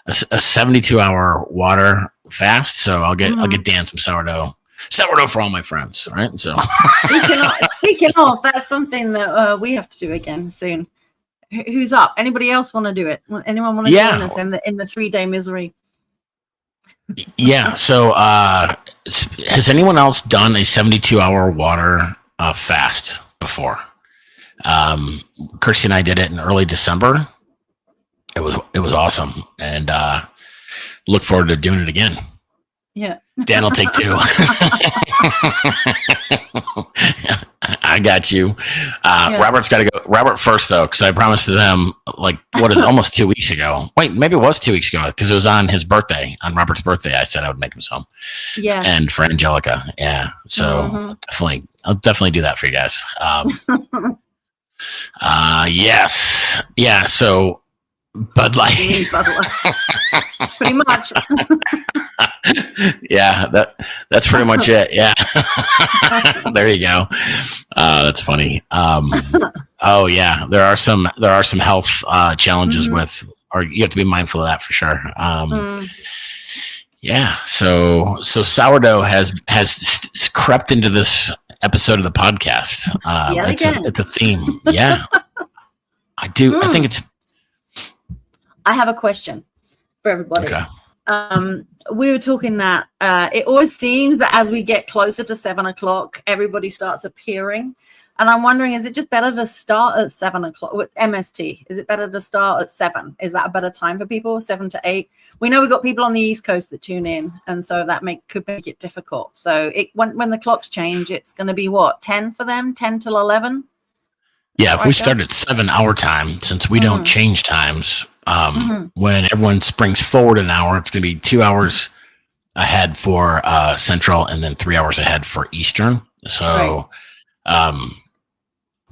72-hour water fast. So I'll get Dan some sourdough for all my friends. Right. So speaking of, that's something that we have to do again soon. Who's up? Anybody else want to do it? Anyone want to join us in the 3-day misery? Yeah. So, has anyone else done a 72-hour water fast before? Kirsty and I did it in early December. It was awesome, and look forward to doing it again. Yeah. Dan will take 2. I got you. Robert's got to go. Robert first, though, because I promised to them, almost 2 weeks ago. Wait, maybe it was 2 weeks ago, because it was on his birthday, on Robert's birthday. I said I would make him some. Yeah. And for Angelica. Yeah. So I'll definitely do that for you guys. Yes. Yeah. So Bud Light. Pretty much. Yeah, that's pretty much it. Yeah. There you go. That's funny. Oh yeah, there are some health challenges with, or you have to be mindful of that for sure. Yeah. So sourdough has crept into this episode of the podcast. It's a theme. Yeah. I do. I think it's. I have a question for everybody. Okay. We were talking that it always seems that as we get closer to 7 o'clock, everybody starts appearing. And I'm wondering, is it just better to start at 7 o'clock with MST? Is it better to start at 7? Is that a better time for people? 7 to 8? We know we've got people on the East Coast that tune in, and so that could make it difficult. So when the clocks change, it's going to be what, 10 for them? 10 till 11? Yeah, if we start at 7 our time, since we don't change times, when everyone springs forward an hour, it's going to be 2 hours ahead for Central, and then 3 hours ahead for Eastern. So,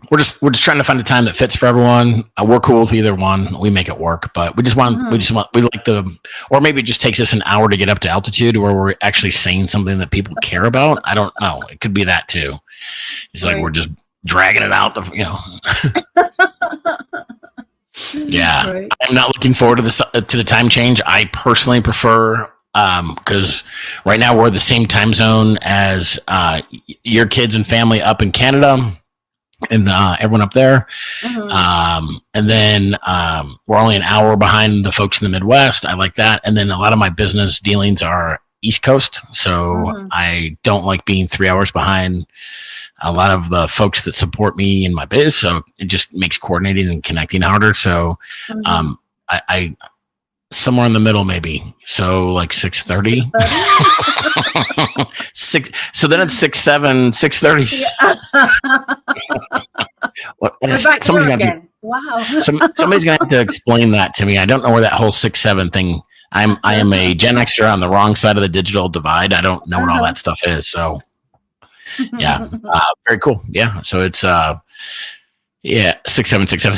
we're just trying to find a time that fits for everyone. We're cool with either one. We make it work, but we like or maybe it just takes us an hour to get up to altitude where we're actually saying something that people care about. I don't know. It could be that too. It's like we're just dragging it out. Yeah, right. I'm not looking forward to the time change. I personally prefer, because right now we're the same time zone as your kids and family up in Canada, and everyone up there. And then we're only an hour behind the folks in the Midwest. I like that. And then a lot of my business dealings are East Coast, so I don't like being 3 hours behind a lot of the folks that support me in my biz. So it just makes coordinating and connecting harder. So I somewhere in the middle, maybe. So like 6:30. 6. So then it's 6, 7, 6:30. Somebody's gonna have to explain that to me. I don't know where that whole 6, 7 thing. I am a Gen Xer on the wrong side of the digital divide. I don't know what all that stuff is. So yeah, very cool. Yeah, so it's 6, 7, 6, 7.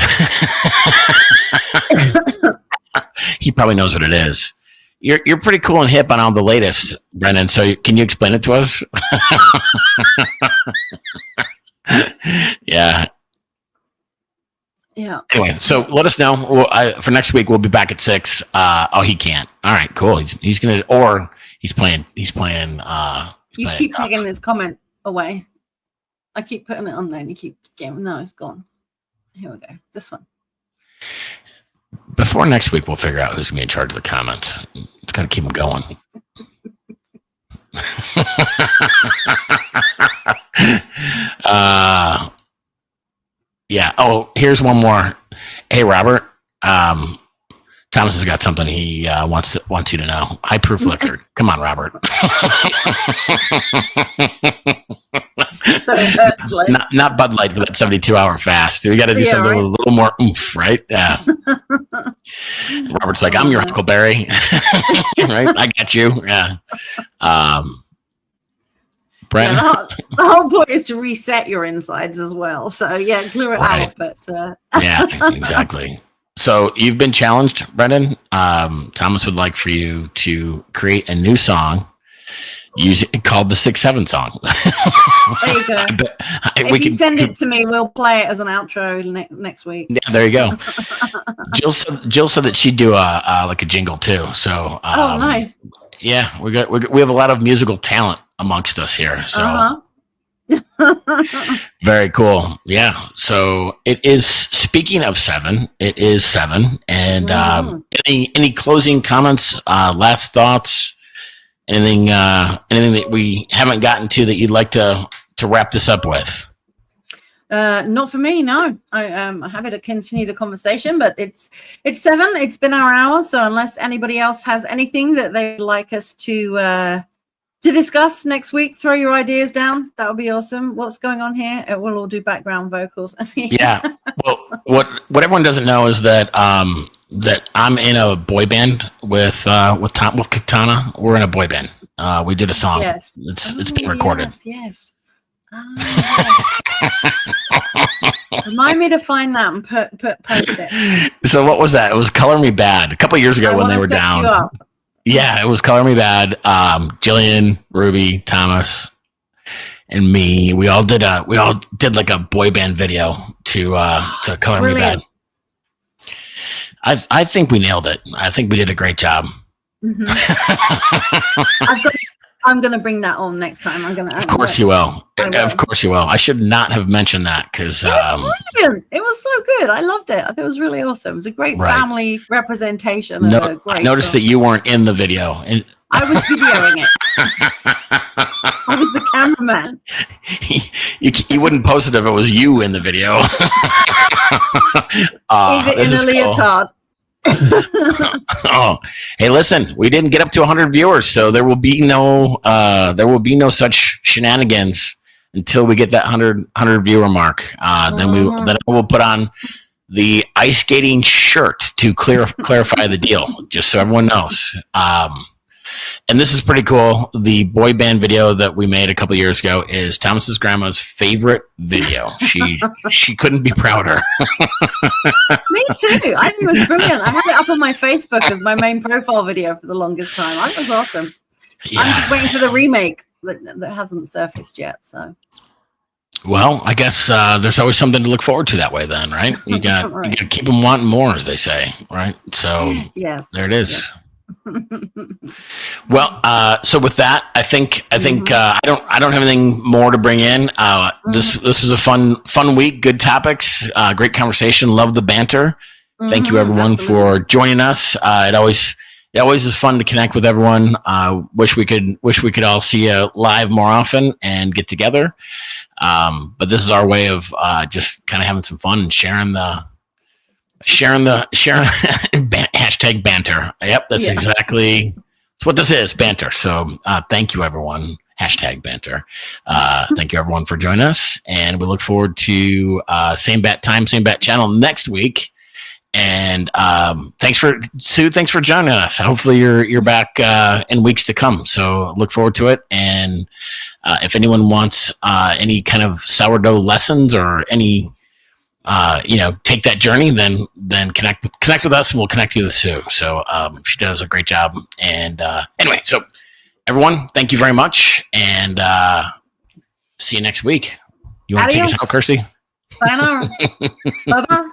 He probably knows what it is. You're pretty cool and hip on all the latest, Brendan. So can you explain it to us? Yeah. Yeah. Anyway, so let us know. For next week, we'll be back at 6. He can't. All right, cool. He's gonna, or he's playing. He's playing. You keep taking this comment away. I keep putting it on there, and you keep getting. No, it's gone. Here we go. This one. Before next week, we'll figure out who's gonna be in charge of the comments. It's got to keep them going. Yeah. Oh, here's one more. Hey, Robert. Thomas has got something he wants you to know. High proof liquor. Come on, Robert. So it hurts less. Not Bud Light for that 72-hour fast. We got to do something with a little more oomph, right? Yeah. Robert's like, I'm your Uncle Barry. Right? I got you. Yeah. Brent? Yeah, the whole point is to reset your insides as well. So yeah, glue it out. But yeah, exactly. So you've been challenged, Brendan. Thomas would like for you to create a new song called the 6-7 song. There you go. If you send it to me, we'll play it as an outro next week. Yeah, there you go. Jill said that she'd do a jingle too. So nice. Yeah, we have a lot of musical talent amongst us here. So very cool. Yeah. So it is. Speaking of 7, it is 7. And any closing comments, last thoughts, anything that we haven't gotten to that you'd like to wrap this up with? Not for me, no. I'm happy to continue the conversation, but it's 7. It's been our hour, so unless anybody else has anything that they'd like us to discuss next week, throw your ideas down. That would be awesome. What's going on here? We'll all do background vocals. Yeah. Well, what everyone doesn't know is that that I'm in a boy band with Kitana. We're in a boy band. We did a song. Yes. It's been recorded. Yes. Yes. Remind me to find that and post it. So what was that? It was Color Me Bad a couple of years ago when they were down. Yeah, it was Color Me Bad. Jillian, Ruby, Thomas, and me. We all did like a boy band video to Color brilliant. Me Bad. I think we nailed it. I think we did a great job. Mm-hmm. I'm going to bring that on next time. Of course you will. Of course you will. I should not have mentioned that because it was brilliant. It was so good. I loved it. I thought it was really awesome. It was a great family representation. I noticed that you weren't in the video. I was videoing it. I was the cameraman. You wouldn't post it if it was you in the video. Is it in a leotard? Oh, hey, listen, we didn't get up to 100 viewers, so there will be no such shenanigans until we get that 100 viewer mark. Then I will put on the ice skating shirt to clarify the deal, just so everyone knows. And this is pretty cool. The boy band video that we made a couple years ago is Thomas's grandma's favorite video. She couldn't be prouder. Me too. I think it was brilliant. I had it up on my Facebook as my main profile video for the longest time. I thought it was awesome. Yeah. I'm just waiting for the remake that hasn't surfaced yet. So, well, I guess there's always something to look forward to that way. Then, right? You got right. You got to keep them wanting more, as they say, right? So, yes, there it is. Yes. Well, so with that, I think I don't have anything more to bring in. This was a fun week. Good topics, great conversation. Love the banter. Thank you everyone for joining us. It always is fun to connect with everyone. Wish we could all see you live more often and get together. But this is our way of just kind of having some fun and sharing hashtag banter. Yep, that's exactly what this is, banter. So thank you everyone. Hashtag banter. Thank you everyone for joining us, and we look forward to same bat time, same bat channel next week. And thanks for joining us. Hopefully you're back in weeks to come. So look forward to it. And if anyone wants any kind of sourdough lessons or any take that journey, then connect with us, and we'll connect you with Sue. So she does a great job. And anyway, so everyone, thank you very much, and see you next week. You want to take us out, Kirsty? Sayonara. Bye-bye.